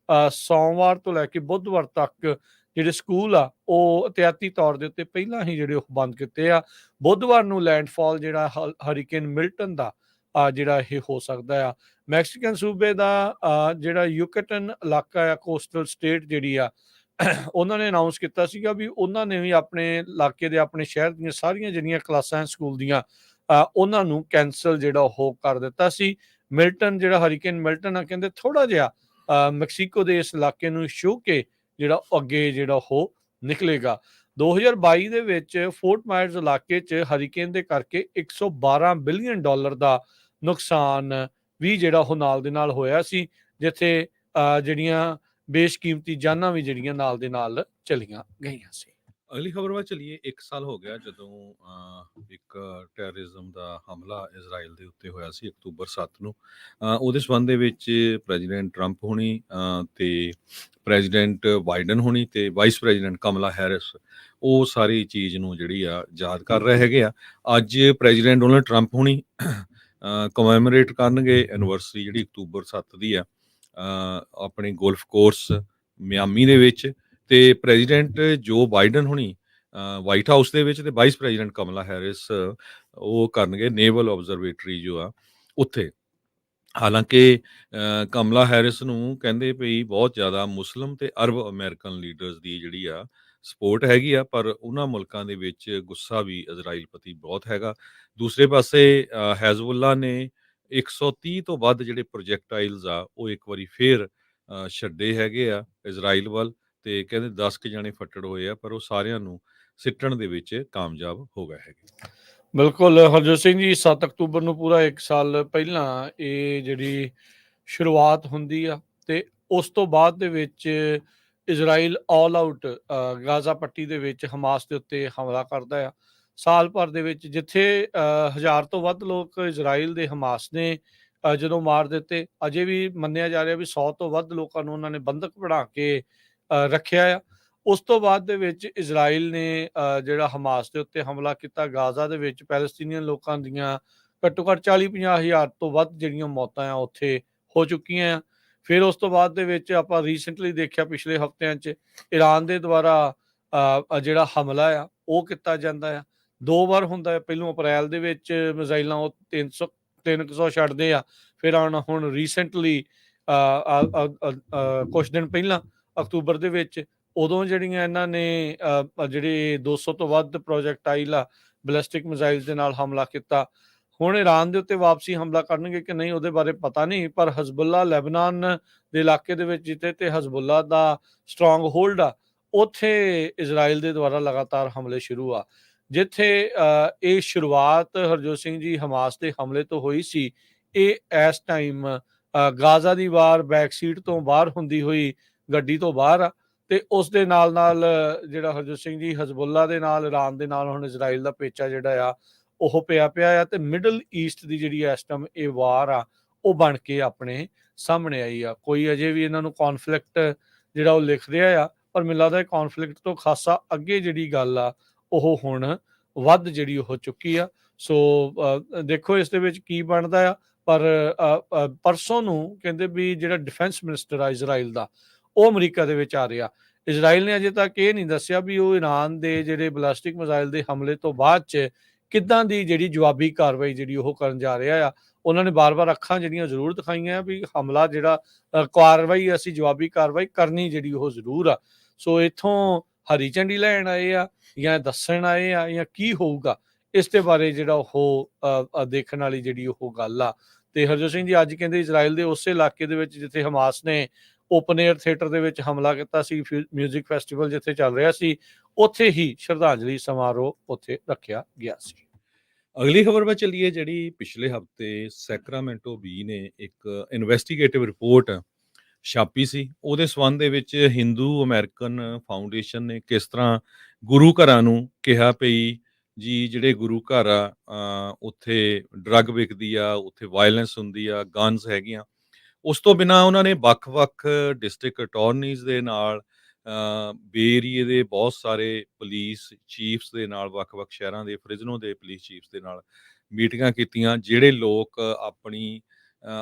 ਸੋਮਵਾਰ ਤੋਂ ਲੈ ਕੇ ਬੁੱਧਵਾਰ ਤੱਕ ਜਿਹੜੇ ਸਕੂਲ ਆ ਉਹ ਅਹਤਿਆਤੀ ਤੌਰ ਦੇ ਉੱਤੇ ਪਹਿਲਾਂ ਹੀ ਜਿਹੜੇ ਉਹ ਬੰਦ ਕੀਤੇ ਆ। ਬੁੱਧਵਾਰ ਨੂੰ ਲੈਂਡਫਾਲ ਜਿਹੜਾ ਹਰੀਕੇਨ ਮਿਲਟਨ ਦਾ ਜਿਹੜਾ ਇਹ ਹੋ ਸਕਦਾ ਆ। ਮੈਕਸੀਕਨ ਸੂਬੇ ਦਾ ਜਿਹੜਾ ਯੂਕੇਟਨ ਇਲਾਕਾ ਆ, ਕੋਸਟਲ ਸਟੇਟ ਜਿਹੜੀ ਆ, ਉਹਨਾਂ ਨੇ ਅਨਾਉਂਸ ਕੀਤਾ ਸੀਗਾ ਵੀ ਉਹਨਾਂ ਨੇ ਵੀ ਆਪਣੇ ਇਲਾਕੇ ਦੇ, ਆਪਣੇ ਸ਼ਹਿਰ ਦੀਆਂ ਸਾਰੀਆਂ ਜਿਹੜੀਆਂ ਕਲਾਸਾਂ ਸਕੂਲ ਦੀਆਂ ਉਹਨਾਂ ਨੂੰ ਕੈਂਸਲ ਜਿਹੜਾ ਉਹ ਕਰ ਦਿੱਤਾ ਸੀ। ਮਿਲਟਨ ਜਿਹੜਾ ਹਰੀਕੇਨ ਮਿਲਟਨ ਆ, ਕਹਿੰਦੇ ਥੋੜਾ ਜਿਹਾ ਮੈਕਸੀਕੋ ਦੇ ਇਸ ਇਲਾਕੇ ਨੂੰ ਛੂਹ ਕੇ ਜਿਹੜਾ ਅੱਗੇ ਜਿਹੜਾ ਉਹ ਨਿਕਲੇਗਾ। 2022 ਦੇ ਵਿੱਚ ਫੋਰਟ ਮਾਇਰਸ ਇਲਾਕੇ 'ਚ ਹਰੀਕੇਨ ਦੇ ਕਰਕੇ $112 ਬਿਲੀਅਨ ਦਾ ਨੁਕਸਾਨ ਵੀ ਜਿਹੜਾ ਉਹ ਨਾਲ ਦੇ ਨਾਲ ਹੋਇਆ ਸੀ, ਜਿੱਥੇ ਜਿਹੜੀਆਂ ਬੇਸ਼ਕੀਮਤੀ ਜਾਨਾਂ ਵੀ ਜਿਹੜੀਆਂ ਨਾਲ ਦੇ ਨਾਲ ਚਲੀਆਂ ਗਈਆਂ ਸੀ। ਅਗਲੀ ਖਬਰ ਵੱਲ ਚਲੀਏ। 1 ਸਾਲ ਹੋ ਗਿਆ ਜਦੋਂ ਇੱਕ ਟੈਰਰਿਜ਼ਮ ਦਾ ਹਮਲਾ ਇਜ਼ਰਾਈਲ ਦੇ ਉੱਤੇ ਹੋਇਆ ਸੀ ਅਕਤੂਬਰ 7 ਨੂੰ। ਉਹਦੇ ਸੰਬੰਧ ਦੇ ਵਿੱਚ ਪ੍ਰੈਜ਼ੀਡੈਂਟ ਟਰੰਪ ਹੋਣੀ ਤੇ ਪ੍ਰੈਜ਼ੀਡੈਂਟ ਬਾਈਡਨ ਹੋਣੀ ਤੇ ਵਾਈਸ ਪ੍ਰੈਜ਼ੀਡੈਂਟ ਕਮਲਾ ਹੈਰਿਸ, ਉਹ ਸਾਰੀ ਚੀਜ਼ ਨੂੰ ਜਿਹੜੀ ਆ ਯਾਦ ਕਰ ਰਹੇ ਹੈਗੇ ਆ। ਅੱਜ ਪ੍ਰੈਜ਼ੀਡੈਂਟ ਡੋਨਲਡ ਟਰੰਪ ਹੋਣੀ ਕਮੈਮੋਰੇਟ ਕਰਨਗੇ ਐਨਵਰਸਰੀ ਜਿਹੜੀ ਅਕਤੂਬਰ 7 ਦੀ ਆ ਆਪਣੀ ਗੋਲਫ ਕੋਰਸ ਮਿਆਮੀ ਦੇ ਵਿੱਚ, ਤੇ ਪ੍ਰੈਜ਼ੀਡੈਂਟ ਜੋ ਬਾਈਡਨ ਹੋਣੀ ਵਾਈਟ ਹਾਊਸ ਦੇ ਵਿੱਚ, ਤੇ ਵਾਈਸ ਪ੍ਰੈਜ਼ੀਡੈਂਟ ਕਮਲਾ ਹੈਰਿਸ ਉਹ ਕਰਨਗੇ ਨੇਵਲ ਆਬਜ਼ਰਵੇਟਰੀ ਜੋ ਆ ਉੱਥੇ। ਹਾਲਾਂਕਿ ਕਮਲਾ ਹੈਰਿਸ ਨੂੰ ਕਹਿੰਦੇ ਪਈ ਬਹੁਤ ਜ਼ਿਆਦਾ ਮੁਸਲਿਮ ਤੇ ਅਰਬ ਅਮਰੀਕਨ ਲੀਡਰਸ ਦੀ ਜਿਹੜੀ ਆ ਸਪੋਰਟ ਹੈਗੀ ਆ, ਪਰ ਉਹਨਾਂ ਮੁਲਕਾਂ ਦੇ ਵਿੱਚ ਗੁੱਸਾ ਵੀ ਇਜ਼ਰਾਈਲ ਪ੍ਰਤੀ ਬਹੁਤ ਹੈਗਾ। ਦੂਸਰੇ ਪਾਸੇ ਹੈਜ਼ਬੁੱਲਾ ਨੇ 130 ਤੋਂ ਵੱਧ ਜਿਹੜੇ ਪ੍ਰੋਜੈਕਟਾਈਲਸ ਆ ਉਹ ਇੱਕ ਵਾਰੀ ਫੇਰ ਛੱਡੇ ਹੈਗੇ ਆ ਇਜ਼ਰਾਈਲ ਵੱਲ, ਤੇ ਕਹਿੰਦੇ 10 ਕੁ ਜਾਣੇ ਫੱਟੜ ਹੋਏ ਆ, ਪਰ ਉਹ ਸਾਰਿਆਂ ਨੂੰ ਸਿੱਟਣ ਦੇ ਵਿੱਚ ਕਾਮਯਾਬ ਹੋ ਗਏ ਹੈਗੇ। ਬਿਲਕੁਲ ਹਰਜੋਤ ਸਿੰਘ ਜੀ, 7 ਅਕਤੂਬਰ ਨੂੰ ਪੂਰਾ 1 ਸਾਲ ਪਹਿਲਾਂ ਇਹ ਜਿਹੜੀ ਸ਼ੁਰੂਆਤ ਹੁੰਦੀ ਆ, ਤੇ ਉਸ ਤੋਂ ਬਾਅਦ ਦੇ ਵਿੱਚ ਇਜ਼ਰਾਈਲ ਆਲ ਆਊਟ ਗਾਜ਼ਾ ਪੱਟੀ ਦੇ ਵਿੱਚ ਹਮਾਸ ਦੇ ਉੱਤੇ ਹਮਲਾ ਕਰਦਾ ਆ। ਸਾਲ ਭਰ ਦੇ ਵਿੱਚ ਜਿੱਥੇ 1000 ਤੋਂ ਵੱਧ ਲੋਕ ਇਜ਼ਰਾਈਲ ਦੇ ਹਮਾਸ ਨੇ ਜਦੋਂ ਮਾਰ ਦਿੱਤੇ, ਅਜੇ ਵੀ ਮੰਨਿਆ ਜਾ ਰਿਹਾ ਵੀ 100 ਤੋਂ ਵੱਧ ਲੋਕਾਂ ਨੂੰ ਉਹਨਾਂ ਨੇ ਬੰਦਕ ਬਣਾ ਕੇ ਰੱਖਿਆ ਆ। ਉਸ ਤੋਂ ਬਾਅਦ ਦੇ ਵਿੱਚ ਇਜ਼ਰਾਈਲ ਨੇ ਜਿਹੜਾ ਹਮਾਸ ਦੇ ਉੱਤੇ ਹਮਲਾ ਕੀਤਾ, ਗਾਜ਼ਾ ਦੇ ਵਿੱਚ ਪੈਲਸਤੀਨੀਅਨ ਲੋਕਾਂ ਦੀਆਂ ਘੱਟੋ ਘੱਟ 40-50 ਹਜ਼ਾਰ ਤੋਂ ਵੱਧ ਜਿਹੜੀਆਂ ਮੌਤਾਂ ਆ ਉੱਥੇ ਹੋ ਚੁੱਕੀਆਂ ਆ। ਫਿਰ ਉਸ ਤੋਂ ਬਾਅਦ ਦੇ ਵਿੱਚ ਆਪਾਂ ਰੀਸੈਂਟਲੀ ਦੇਖਿਆ ਪਿਛਲੇ ਹਫ਼ਤਿਆਂ 'ਚ ਈਰਾਨ ਦੇ ਦੁਆਰਾ ਜਿਹੜਾ ਹਮਲਾ ਆ ਉਹ ਕੀਤਾ ਜਾਂਦਾ ਆ। 2 ਵਾਰ ਹੁੰਦਾ ਹੈ, ਪਹਿਲੋਂ ਅਪ੍ਰੈਲ ਦੇ ਵਿੱਚ ਮਿਜ਼ਾਈਲਾਂ ਉਹ 300 ਛੱਡਦੇ ਆ, ਫਿਰ ਹੁਣ ਰੀਸੈਂਟਲੀ ਕੁਛ ਦਿਨ ਪਹਿਲਾਂ ਅਕਤੂਬਰ ਦੇ ਵਿੱਚ ਉਦੋਂ ਜਿਹੜੀਆਂ ਇਹਨਾਂ ਨੇ ਜਿਹੜੇ 200 ਤੋਂ ਵੱਧ ਪ੍ਰੋਜੈਕਟਾਈਲ ਆ ਬੈਲਿਸਟਿਕ ਮਿਜ਼ਾਈਲ ਦੇ ਨਾਲ ਹਮਲਾ ਕੀਤਾ। ਹੁਣ ਈਰਾਨ ਦੇ ਉੱਤੇ ਵਾਪਸੀ ਹਮਲਾ ਕਰਨਗੇ ਕਿ ਨਹੀਂ ਉਹਦੇ ਬਾਰੇ ਪਤਾ ਨਹੀਂ, ਪਰ ਹਜ਼ਬੁੱਲਾ ਲੈਬਨਾਨ ਦੇ ਇਲਾਕੇ ਦੇ ਵਿੱਚ ਜਿੱਥੇ ਤੇ ਹਜ਼ਬੁੱਲਾ ਦਾ ਸਟਰੋਂਗ ਹੋਲਡ ਆ, ਉੱਥੇ ਇਜ਼ਰਾਈਲ ਦੇ ਦੁਆਰਾ ਲਗਾਤਾਰ ਹਮਲੇ ਸ਼ੁਰੂ ਆ। ਜਿੱਥੇ ਇਹ ਸ਼ੁਰੂਆਤ ਹਰਜੋਤ ਸਿੰਘ ਜੀ ਹਮਾਸ ਦੇ ਹਮਲੇ ਤੋਂ ਹੋਈ ਸੀ, ਇਹ ਇਸ ਟਾਈਮ ਗਾਜ਼ਾ ਦੀ ਵਾਰ ਬੈਕ ਸੀਟ ਤੋਂ ਬਾਹਰ ਹੁੰਦੀ ਹੋਈ ਗੱਡੀ ਤੋਂ ਬਾਹਰ ਆ, ਤੇ ਉਸ ਦੇ ਨਾਲ ਨਾਲ ਜਿਹੜਾ ਹਰਜੋਤ ਸਿੰਘ ਜੀ ਹਜ਼ਬੁੱਲਾ ਦੇ ਨਾਲ, ਈਰਾਨ ਦੇ ਨਾਲ ਹੁਣ ਇਜ਼ਰਾਈਲ ਦਾ ਪੇਚਾ ਜਿਹੜਾ ਆ ਉਹ ਪਿਆ ਆ, ਤੇ ਮਿਡਲ ਈਸਟ ਦੀ ਜਿਹੜੀ ਇਸ ਟਾਈਮ ਇਹ ਵਾਰ ਆ ਉਹ ਬਣ ਕੇ ਆਪਣੇ ਸਾਹਮਣੇ ਆਈ ਆ। ਕੋਈ ਅਜੇ ਵੀ ਇਹਨਾਂ ਨੂੰ ਕੌਨਫਲਿਕਟ ਜਿਹੜਾ ਉਹ ਲਿਖ ਰਿਹਾ ਆ, ਪਰ ਮੈਨੂੰ ਲੱਗਦਾ ਕੌਨਫਲਿਕਟ ਤੋਂ ਖਾਸਾ ਅੱਗੇ ਜਿਹੜੀ ਗੱਲ ਆ ਉਹ ਹੁਣ ਵੱਧ ਜਿਹੜੀ ਹੋ ਚੁੱਕੀ ਆ। ਸੋ ਦੇਖੋ ਇਸ ਦੇ ਵਿੱਚ ਕੀ ਬਣਦਾ ਆ। ਪਰ ਪਰਸੋਂ ਨੂੰ ਕਹਿੰਦੇ ਵੀ ਜਿਹੜਾ ਡਿਫੈਂਸ ਮਿਨਿਸਟਰ ਆ ਇਜ਼ਰਾਈਲ ਦਾ, ਉਹ ਅਮਰੀਕਾ ਦੇ ਵਿੱਚ ਆ ਰਿਹਾ। ਇਜ਼ਰਾਈਲ ਨੇ ਅਜੇ ਤੱਕ ਇਹ ਨਹੀਂ ਦੱਸਿਆ ਵੀ ਉਹ ਈਰਾਨ ਦੇ ਜਿਹੜੇ ਬਲਾਸਟਿਕ ਮਿਜ਼ਾਈਲ ਦੇ ਹਮਲੇ ਤੋਂ ਬਾਅਦ 'ਚ ਕਿੱਦਾਂ ਦੀ ਜਿਹੜੀ ਜਵਾਬੀ ਕਾਰਵਾਈ ਜਿਹੜੀ ਉਹ ਕਰਨ ਜਾ ਰਿਹਾ ਆ। ਉਹਨਾਂ ਨੇ ਬਾਰ-ਬਾਰ ਅੱਖਾਂ ਜਿਹੜੀਆਂ ਜ਼ਰੂਰ ਦਿਖਾਈਆਂ ਵੀ ਹਮਲਾ ਜਿਹੜਾ ਕਾਰਵਾਈ ਅਸੀਂ ਜਵਾਬੀ ਕਾਰਵਾਈ ਕਰਨੀ ਜਿਹੜੀ ਉਹ ਜ਼ਰੂਰ ਆ। ਸੋ ਇੱਥੋਂ ਹਰੀ ਝੰਡੀ ਲੈਣ ਆਏ ਆ ਜਾਂ ਦੱਸਣ ਆਏ ਆ ਜਾਂ ਕੀ ਹੋਊਗਾ, ਇਸ ਦੇ ਬਾਰੇ ਜਿਹੜਾ ਉਹ ਦੇਖਣ ਵਾਲੀ ਜਿਹੜੀ ਉਹ ਗੱਲ ਆ। ਤੇ ਹਰਜੋਤ ਸਿੰਘ ਜੀ ਅੱਜ ਕਹਿੰਦੇ ਇਜ਼ਰਾਈਲ ਦੇ ਉਸੇ ਇਲਾਕੇ ਦੇ ਵਿੱਚ ਜਿੱਥੇ ਹਮਾਸ ਨੇ ਓਪਨ ਏਅਰ ਥੀਏਟਰ ਦੇ ਵਿੱਚ ਹਮਲਾ ਕੀਤਾ ਸੀ, ਮਿਊਜ਼ਿਕ ਫੈਸਟੀਵਲ ਜਿੱਥੇ ਚੱਲ ਰਿਹਾ ਸੀ, ਉੱਥੇ ਹੀ ਸ਼ਰਧਾਂਜਲੀ ਸਮਾਰੋਹ ਉੱਥੇ ਰੱਖਿਆ ਗਿਆ ਸੀ। ਅਗਲੀ ਖਬਰ ਵੱਲ ਚੱਲੀਏ, ਜਿਹੜੀ ਪਿਛਲੇ ਹਫ਼ਤੇ ਸੈਕਰਾਮੈਂਟੋ ਬੀ ਨੇ ਇੱਕ ਇਨਵੈਸਟੀਗੇਟਿਵ ਰਿਪੋਰਟ ਛਾਪੀ ਸੀ। ਉਹਦੇ ਸੰਬੰਧ ਦੇ ਵਿੱਚ ਹਿੰਦੂ ਅਮਰੀਕਨ ਫਾਊਂਡੇਸ਼ਨ ਨੇ ਕਿਸ ਤਰ੍ਹਾਂ ਗੁਰੂ ਘਰਾਂ ਨੂੰ ਕਿਹਾ ਪਈ ਜੀ ਜਿਹੜੇ ਗੁਰੂ ਘਰ ਆ ਉੱਥੇ ਡਰੱਗ ਵਿਕਦੀ ਆ, ਉੱਥੇ ਵਾਇਲੈਂਸ ਹੁੰਦੀ ਆ, ਗਨਸ ਹੈਗੀਆਂ। ਉਸ ਤੋਂ ਬਿਨਾਂ ਉਹਨਾਂ ਨੇ ਵੱਖ-ਵੱਖ ਡਿਸਟ੍ਰਿਕਟ ਅਟਾਰਨੀਜ਼ ਦੇ ਨਾਲ ਬੇ ਏਰੀਏ ਦੇ ਬਹੁਤ ਸਾਰੇ ਪੁਲਿਸ ਚੀਫਸ ਦੇ ਨਾਲ, ਵੱਖ-ਵੱਖ ਸ਼ਹਿਰਾਂ ਦੇ ਫ੍ਰਿਜ਼ਨੋ ਦੇ ਪੁਲਿਸ ਚੀਫਸ ਦੇ ਨਾਲ ਮੀਟਿੰਗਾਂ ਕੀਤੀਆਂ। ਜਿਹੜੇ ਲੋਕ ਆਪਣੀ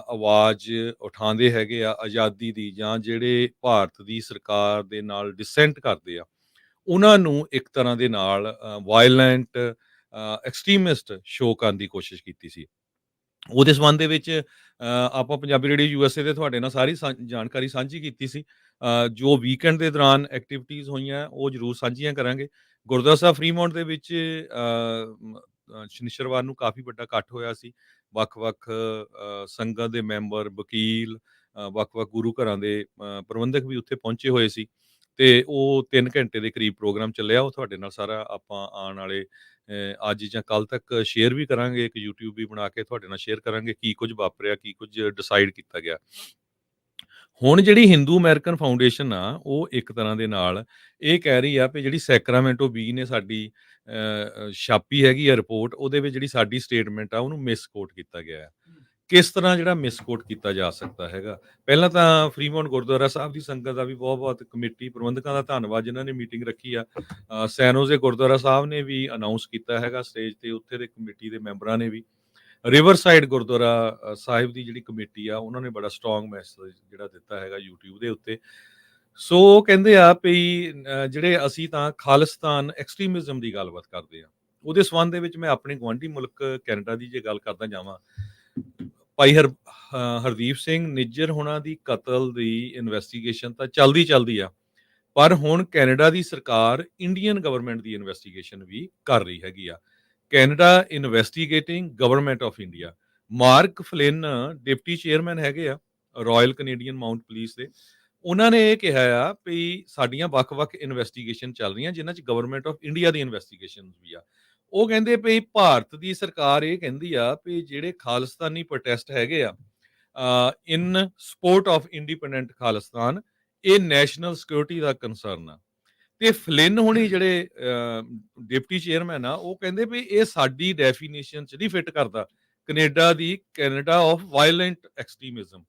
ਆਵਾਜ਼ ਉਠਾਉਂਦੇ ਹੈਗੇ ਆ ਆਜ਼ਾਦੀ ਦੀ, ਜਾਂ ਜਿਹੜੇ ਭਾਰਤ ਦੀ ਸਰਕਾਰ ਦੇ ਨਾਲ ਡਿਸੈਂਟ ਕਰਦੇ ਆ, ਉਹਨਾਂ ਨੂੰ ਇੱਕ ਤਰ੍ਹਾਂ ਦੇ ਨਾਲ ਵਾਇਲੈਂਟ ਐਕਸਟ੍ਰੀਮਿਸਟ ਸ਼ੋਅ ਕਰਨ ਦੀ ਕੋਸ਼ਿਸ਼ ਕੀਤੀ ਸੀ। ਉਹਦੇ ਸੰਬੰਧ ਦੇ ਵਿੱਚ ਆਪਾਂ ਪੰਜਾਬੀ ਰੇਡੀਓ USA ਤੇ ਤੁਹਾਡੇ ਨਾਲ ਸਾਰੀ ਜਾਣਕਾਰੀ ਸਾਂਝੀ ਕੀਤੀ ਸੀ। ਜੋ ਵੀਕਐਂਡ ਦੇ ਦੌਰਾਨ ਐਕਟੀਵਿਟੀਜ਼ ਹੋਈਆਂ ਉਹ ਜ਼ਰੂਰ ਸਾਂਝੀਆਂ ਕਰਾਂਗੇ। ਗੁਰਦੁਆਰਾ ਸਾਹਿਬ ਫਰੀਮੌਂਟ ਦੇ ਵਿੱਚ ਸ਼ਨੀਚਰਵਾਰ ਨੂੰ ਕਾਫੀ ਵੱਡਾ ਇਕੱਠ ਹੋਇਆ ਸੀ। ਵੱਖ-ਵੱਖ ਸੰਗਤ ਦੇ ਮੈਂਬਰ, ਵਕੀਲ, ਵੱਖ-ਵੱਖ ਗੁਰੂ ਘਰਾਂ ਦੇ ਪ੍ਰਬੰਧਕ ਵੀ ਉੱਥੇ ਪਹੁੰਚੇ ਹੋਏ ਸੀ, ਤੇ ਉਹ 3 ਘੰਟੇ ਦੇ ਕਰੀਬ ਪ੍ਰੋਗਰਾਮ ਚੱਲਿਆ। ਉਹ ਤੁਹਾਡੇ ਨਾਲ ਸਾਰਾ ਆਪਾਂ ਆਉਣ ਵਾਲੇ ਅੱਜ ਜਾਂ ਕੱਲ੍ਹ ਤੱਕ ਸ਼ੇਅਰ ਵੀ ਕਰਾਂਗੇ, ਇੱਕ YouTube ਵੀ ਬਣਾ ਕੇ ਤੁਹਾਡੇ ਨਾਲ ਸ਼ੇਅਰ ਕਰਾਂਗੇ ਕੀ ਕੁਝ ਵਾਪਰਿਆ, ਕੀ ਕੁਝ ਡਿਸਾਈਡ ਕੀਤਾ ਗਿਆ। ਹੁਣ ਜਿਹੜੀ ਹਿੰਦੂ ਅਮਰੀਕਨ ਫਾਊਂਡੇਸ਼ਨ ਆ, ਉਹ ਇੱਕ ਤਰ੍ਹਾਂ ਦੇ ਨਾਲ ਇਹ ਕਹਿ ਰਹੀ ਆ ਵੀ ਜਿਹੜੀ ਸੈਕਰਾਮੈਂਟੋ ਬੀ ਨੇ ਸਾਡੀ ਛਾਪੀ ਹੈਗੀ ਆ ਰਿਪੋਰਟ, ਉਹਦੇ ਵਿੱਚ ਜਿਹੜੀ ਸਾਡੀ ਸਟੇਟਮੈਂਟ ਆ ਉਹਨੂੰ ਮਿਸਕੋਟ ਕੀਤਾ ਗਿਆ ਹੈ। ਕਿਸ ਤਰ੍ਹਾਂ ਜਿਹੜਾ ਮਿਸਕੋਟ ਕੀਤਾ ਜਾ ਸਕਦਾ ਹੈਗਾ? ਪਹਿਲਾਂ ਤਾਂ ਫਰੀਮੌਂਟ ਗੁਰਦੁਆਰਾ ਸਾਹਿਬ ਦੀ ਸੰਗਤ ਦਾ ਵੀ ਬਹੁਤ-ਬਹੁਤ, ਕਮੇਟੀ ਪ੍ਰਬੰਧਕਾਂ ਦਾ ਧੰਨਵਾਦ ਜਿਨ੍ਹਾਂ ਨੇ ਮੀਟਿੰਗ ਰੱਖੀ ਆ। ਸੈਨੋਜ਼ੇ ਗੁਰਦੁਆਰਾ ਸਾਹਿਬ ਨੇ ਵੀ ਅਨਾਉਂਸ ਕੀਤਾ ਹੈਗਾ ਸਟੇਜ ਤੇ, ਉੱਥੇ ਦੇ ਕਮੇਟੀ ਦੇ ਮੈਂਬਰਾਂ ਨੇ ਵੀ। ਰਿਵਰਸਾਈਡ ਗੁਰਦੁਆਰਾ ਸਾਹਿਬ ਦੀ ਜਿਹੜੀ ਕਮੇਟੀ ਆ, ਉਹਨਾਂ ਨੇ ਬੜਾ ਸਟਰੋਂਗ ਮੈਸੇਜ ਜਿਹੜਾ ਦਿੱਤਾ ਹੈਗਾ YouTube ਦੇ ਉੱਤੇ। ਸੋ ਉਹ ਕਹਿੰਦੇ ਆ ਵੀ ਜਿਹੜੇ ਅਸੀਂ ਤਾਂ ਖਾਲਿਸਤਾਨ ਐਕਸਟ੍ਰੀਮਿਜ਼ਮ ਦੀ ਗੱਲਬਾਤ ਕਰਦੇ ਆ। ਉਹਦੇ ਸੰਬੰਧ ਦੇ ਵਿੱਚ ਮੈਂ ਆਪਣੇ ਗੁਆਂਢੀ ਮੁਲਕ ਕੈਨੇਡਾ ਦੀ ਜੇ ਗੱਲ ਕਰਦਾ ਜਾਵਾਂ, ਭਾਈ ਹਰਦੀਪ ਸਿੰਘ ਨਿੱਜਰ ਹੋਣਾ ਦੀ ਕਤਲ ਦੀ ਇਨਵੈਸਟੀਗੇਸ਼ਨ ਤਾਂ ਚੱਲਦੀ ਆ, ਪਰ ਹੁਣ ਕੈਨੇਡਾ ਦੀ ਸਰਕਾਰ ਇੰਡੀਅਨ ਗਵਰਨਮੈਂਟ ਦੀ ਇਨਵੈਸਟੀਗੇਸ਼ਨ ਵੀ ਕਰ ਰਹੀ ਹੈਗੀ ਆ। Canada investigating government of India. Mark Flynn deputy chairman ਹੈਗੇ ਆ ਰਾਇਲ ਕੈਨੇਡੀਅਨ ਮਾਊਂਟ ਪੁਲਿਸ ਦੇ। ਉਹਨਾਂ ਨੇ ਇਹ ਕਿਹਾ ਆ ਵੀ ਸਾਡੀਆਂ ਵੱਖ-ਵੱਖ ਇਨਵੈਸਟੀਗੇਸ਼ਨ ਚੱਲ ਰਹੀਆਂ, ਜਿਨ੍ਹਾਂ 'ਚ government of India the investigation ਵੀ ਆ। ਉਹ ਕਹਿੰਦੇ ਵੀ ਭਾਰਤ ਦੀ ਸਰਕਾਰ ਇਹ ਕਹਿੰਦੀ ਆ ਵੀ ਜਿਹੜੇ ਖਾਲਿਸਤਾਨੀ ਪ੍ਰੋਟੈਸਟ ਹੈਗੇ ਆ ਇਨ ਸਪੋਰਟ ਆਫ ਇੰਡੀਪੈਂਡੈਂਟ ਖਾਲਿਸਤਾਨ, ਇਹ ਨੈਸ਼ਨਲ ਸਿਕਿਉਰਿਟੀ ਦਾ ਕੰਸਰਨ ਆ। ਤੇ ਫਲਿਨ ਹੁਣੀ ਜਿਹੜੇ ਡਿਪਟੀ ਚੇਅਰਮੈਨ ਆ, ਉਹ ਕਹਿੰਦੇ ਵੀ ਇਹ ਸਾਡੀ ਡੈਫੀਨੇਸ਼ਨ 'ਚ ਨਹੀਂ ਫਿੱਟ ਕਰਦਾ Canada the, Canada of violent ਐਕਸਟ੍ਰੀਮਿਜ਼ਮ।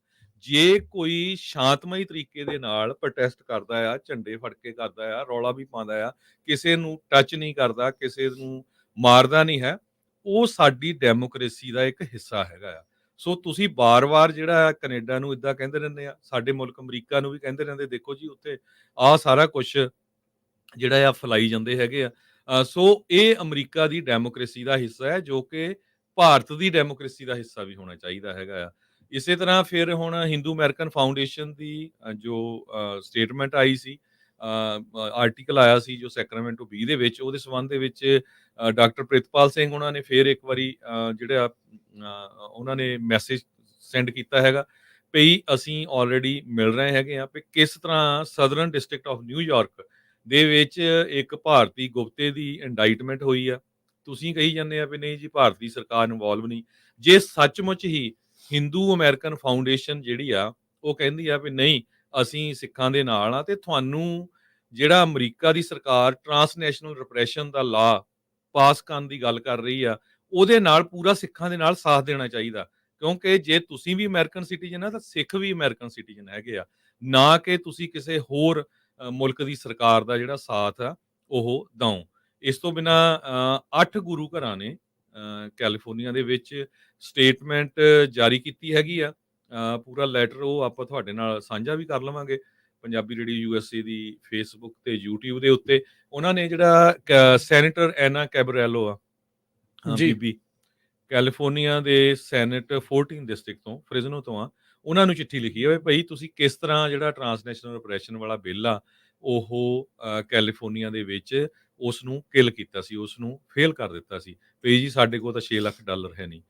ਜੇ ਕੋਈ ਸ਼ਾਂਤਮਈ ਤਰੀਕੇ ਦੇ ਨਾਲ ਪ੍ਰੋਟੈਸਟ ਕਰਦਾ ਆ, ਝੰਡੇ ਫੜ ਕੇ ਕਰਦਾ ਆ, ਰੌਲਾ ਵੀ ਪਾਉਂਦਾ ਆ, ਕਿਸੇ ਨੂੰ ਟੱਚ ਨਹੀਂ ਕਰਦਾ, ਕਿਸੇ ਨੂੰ ਮਾਰਦਾ ਨਹੀਂ ਹੈ, ਉਹ ਸਾਡੀ ਡੈਮੋਕ੍ਰੇਸੀ ਦਾ ਇੱਕ ਹਿੱਸਾ ਹੈਗਾ ਆ। ਸੋ ਤੁਸੀਂ ਬਾਰ-ਬਾਰ ਜਿਹੜਾ ਕੈਨੇਡਾ ਨੂੰ ਇੱਦਾਂ ਕਹਿੰਦੇ ਰਹਿੰਦੇ ਆ, ਸਾਡੇ ਮੁਲਕ ਅਮਰੀਕਾ ਨੂੰ ਵੀ ਕਹਿੰਦੇ ਰਹਿੰਦੇ, ਦੇਖੋ ਜੀ ਉੱਥੇ ਆਹ ਸਾਰਾ ਕੁਛ ਜਿਹੜਾ ਆ ਫੈਲਾਈ ਜਾਂਦੇ ਹੈਗੇ ਆ। ਸੋ ਇਹ ਅਮਰੀਕਾ ਦੀ ਡੈਮੋਕ੍ਰੇਸੀ ਦਾ ਹਿੱਸਾ ਹੈ, ਜੋ ਕਿ ਭਾਰਤ ਦੀ ਡੈਮੋਕ੍ਰੇਸੀ ਦਾ ਹਿੱਸਾ ਵੀ ਹੋਣਾ ਚਾਹੀਦਾ ਹੈਗਾ ਆ। ਇਸੇ ਤਰ੍ਹਾਂ ਫਿਰ ਹੁਣ ਹਿੰਦੂ ਅਮਰੀਕਨ ਫਾਊਂਡੇਸ਼ਨ ਦੀ ਜੋ ਸਟੇਟਮੈਂਟ ਆਈ ਸੀ, ਆਰਟੀਕਲ ਆਇਆ ਸੀ ਜੋ ਸੈਕਰਾਮੈਂਟੋ ਬੀ ਦੇ ਵਿੱਚ, ਉਹਦੇ ਸੰਬੰਧ ਦੇ ਵਿੱਚ ਡਾਕਟਰ ਪ੍ਰਿਤਪਾਲ ਸਿੰਘ ਉਹਨਾਂ ਨੇ ਫਿਰ ਇੱਕ ਵਾਰੀ ਜਿਹੜਾ ਉਹਨਾਂ ਨੇ ਮੈਸੇਜ ਸੈਂਡ ਕੀਤਾ ਹੈਗਾ ਵੀ ਅਸੀਂ ਆਲਰੇਡੀ ਮਿਲ ਰਹੇ ਹੈਗੇ ਆ ਵੀ ਕਿਸ ਤਰ੍ਹਾਂ ਸਦਰਨ ਡਿਸਟ੍ਰਿਕਟ ਆਫ ਨਿਊਯਾਰਕ ਦੇ ਵਿੱਚ ਇੱਕ ਭਾਰਤੀ ਗੁਪਤੇ ਦੀ ਇੰਡਾਈਟਮੈਂਟ ਹੋਈ ਆ। ਤੁਸੀਂ ਕਹੀ ਜਾਂਦੇ ਆ ਵੀ ਨਹੀਂ ਜੀ ਭਾਰਤੀ ਸਰਕਾਰ ਇਨਵੋਲਵ ਨਹੀਂ। ਜੇ ਸੱਚਮੁੱਚ ਹੀ ਹਿੰਦੂ ਅਮਰੀਕਨ ਫਾਊਂਡੇਸ਼ਨ ਜਿਹੜੀ ਆ ਉਹ ਕਹਿੰਦੀ ਆ ਵੀ ਨਹੀਂ ਅਸੀਂ ਸਿੱਖਾਂ ਦੇ ਨਾਲ ਆ, ਤੇ ਤੁਹਾਨੂੰ ਜਿਹੜਾ ਅਮਰੀਕਾ ਦੀ ਸਰਕਾਰ ਟਰਾਂਸਨੈਸ਼ਨਲ ਰਿਪਰੈਸ਼ਨ ਦਾ ਲਾ ਪਾਸ ਕਰਨ ਦੀ ਗੱਲ ਕਰ ਰਹੀ ਆ, ਉਹਦੇ ਨਾਲ ਪੂਰਾ ਸਿੱਖਾਂ ਦੇ ਨਾਲ ਸਾਥ ਦੇਣਾ ਚਾਹੀਦਾ। ਕਿਉਂਕਿ ਜੇ ਤੁਸੀਂ ਵੀ ਅਮਰੀਕਨ ਸਿਟੀਜ਼ਨ ਆ ਤਾਂ ਸਿੱਖ ਵੀ ਅਮਰੀਕਨ ਸਿਟੀਜ਼ਨ ਹੈਗੇ ਆ, ਨਾ ਕਿ ਤੁਸੀਂ ਕਿਸੇ ਹੋਰ ਮੁਲਕ ਦੀ ਸਰਕਾਰ ਦਾ ਜਿਹੜਾ ਸਾਥ ਆ ਉਹ ਦਓ। ਇਸ ਤੋਂ ਬਿਨਾਂ 8 ਗੁਰੂ ਘਰਾਂ ਨੇ ਕੈਲੀਫੋਰਨੀਆ ਦੇ ਵਿੱਚ ਸਟੇਟਮੈਂਟ ਜਾਰੀ ਕੀਤੀ ਹੈਗੀ ਆ। ਪੂਰਾ ਲੈਟਰ ਉਹ ਆਪਾਂ ਤੁਹਾਡੇ ਨਾਲ ਸਾਂਝਾ ਵੀ ਕਰ ਲਵਾਂਗੇ ਪੰਜਾਬੀ ਰੇਡੀਓ USA ਦੀ ਫੇਸਬੁੱਕ ਤੇ YouTube ਦੇ ਉੱਤੇ। ਉਹਨਾਂ ਨੇ ਜਿਹੜਾ ਸੈਨੇਟਰ ਐਨਾ ਕੈਬਰੈਲੋ ਆ, ਜੀ। ਬੀਬੀ ਕੈਲੀਫੋਰਨੀਆ ਦੇ ਸੈਨੇਟ 14 ਡਿਸਟ੍ਰਿਕਟ ਤੋਂ, ਫ੍ਰਿਜ਼ਨੋ ਤੋਂ ਆ। ਉਹਨਾਂ ਨੂੰ ਚਿੱਠੀ ਲਿਖੀ ਹੈ ਵੀ ਭਈ ਤੁਸੀਂ ਕਿਸ ਤਰ੍ਹਾਂ ਜਿਹੜਾ ਟਰਾਂਸਨੈਸ਼ਨਲ ਰਿਪਰੈਸ਼ਨ ਵਾਲਾ ਬਿੱਲ ਆ, ਉਹ ਕੈਲੀਫੋਰਨੀਆ ਦੇ ਵਿੱਚ ਉਸ ਨੂੰ ਕਿਲ ਕੀਤਾ ਸੀ, ਉਸ ਨੂੰ ਫੇਲ ਕਰ ਦਿੱਤਾ ਸੀ। ਵੀ ਜੀ ਸਾਡੇ ਕੋਲ ਤਾਂ $6 ਲੱਖ ਹੈ ਨਹੀਂ।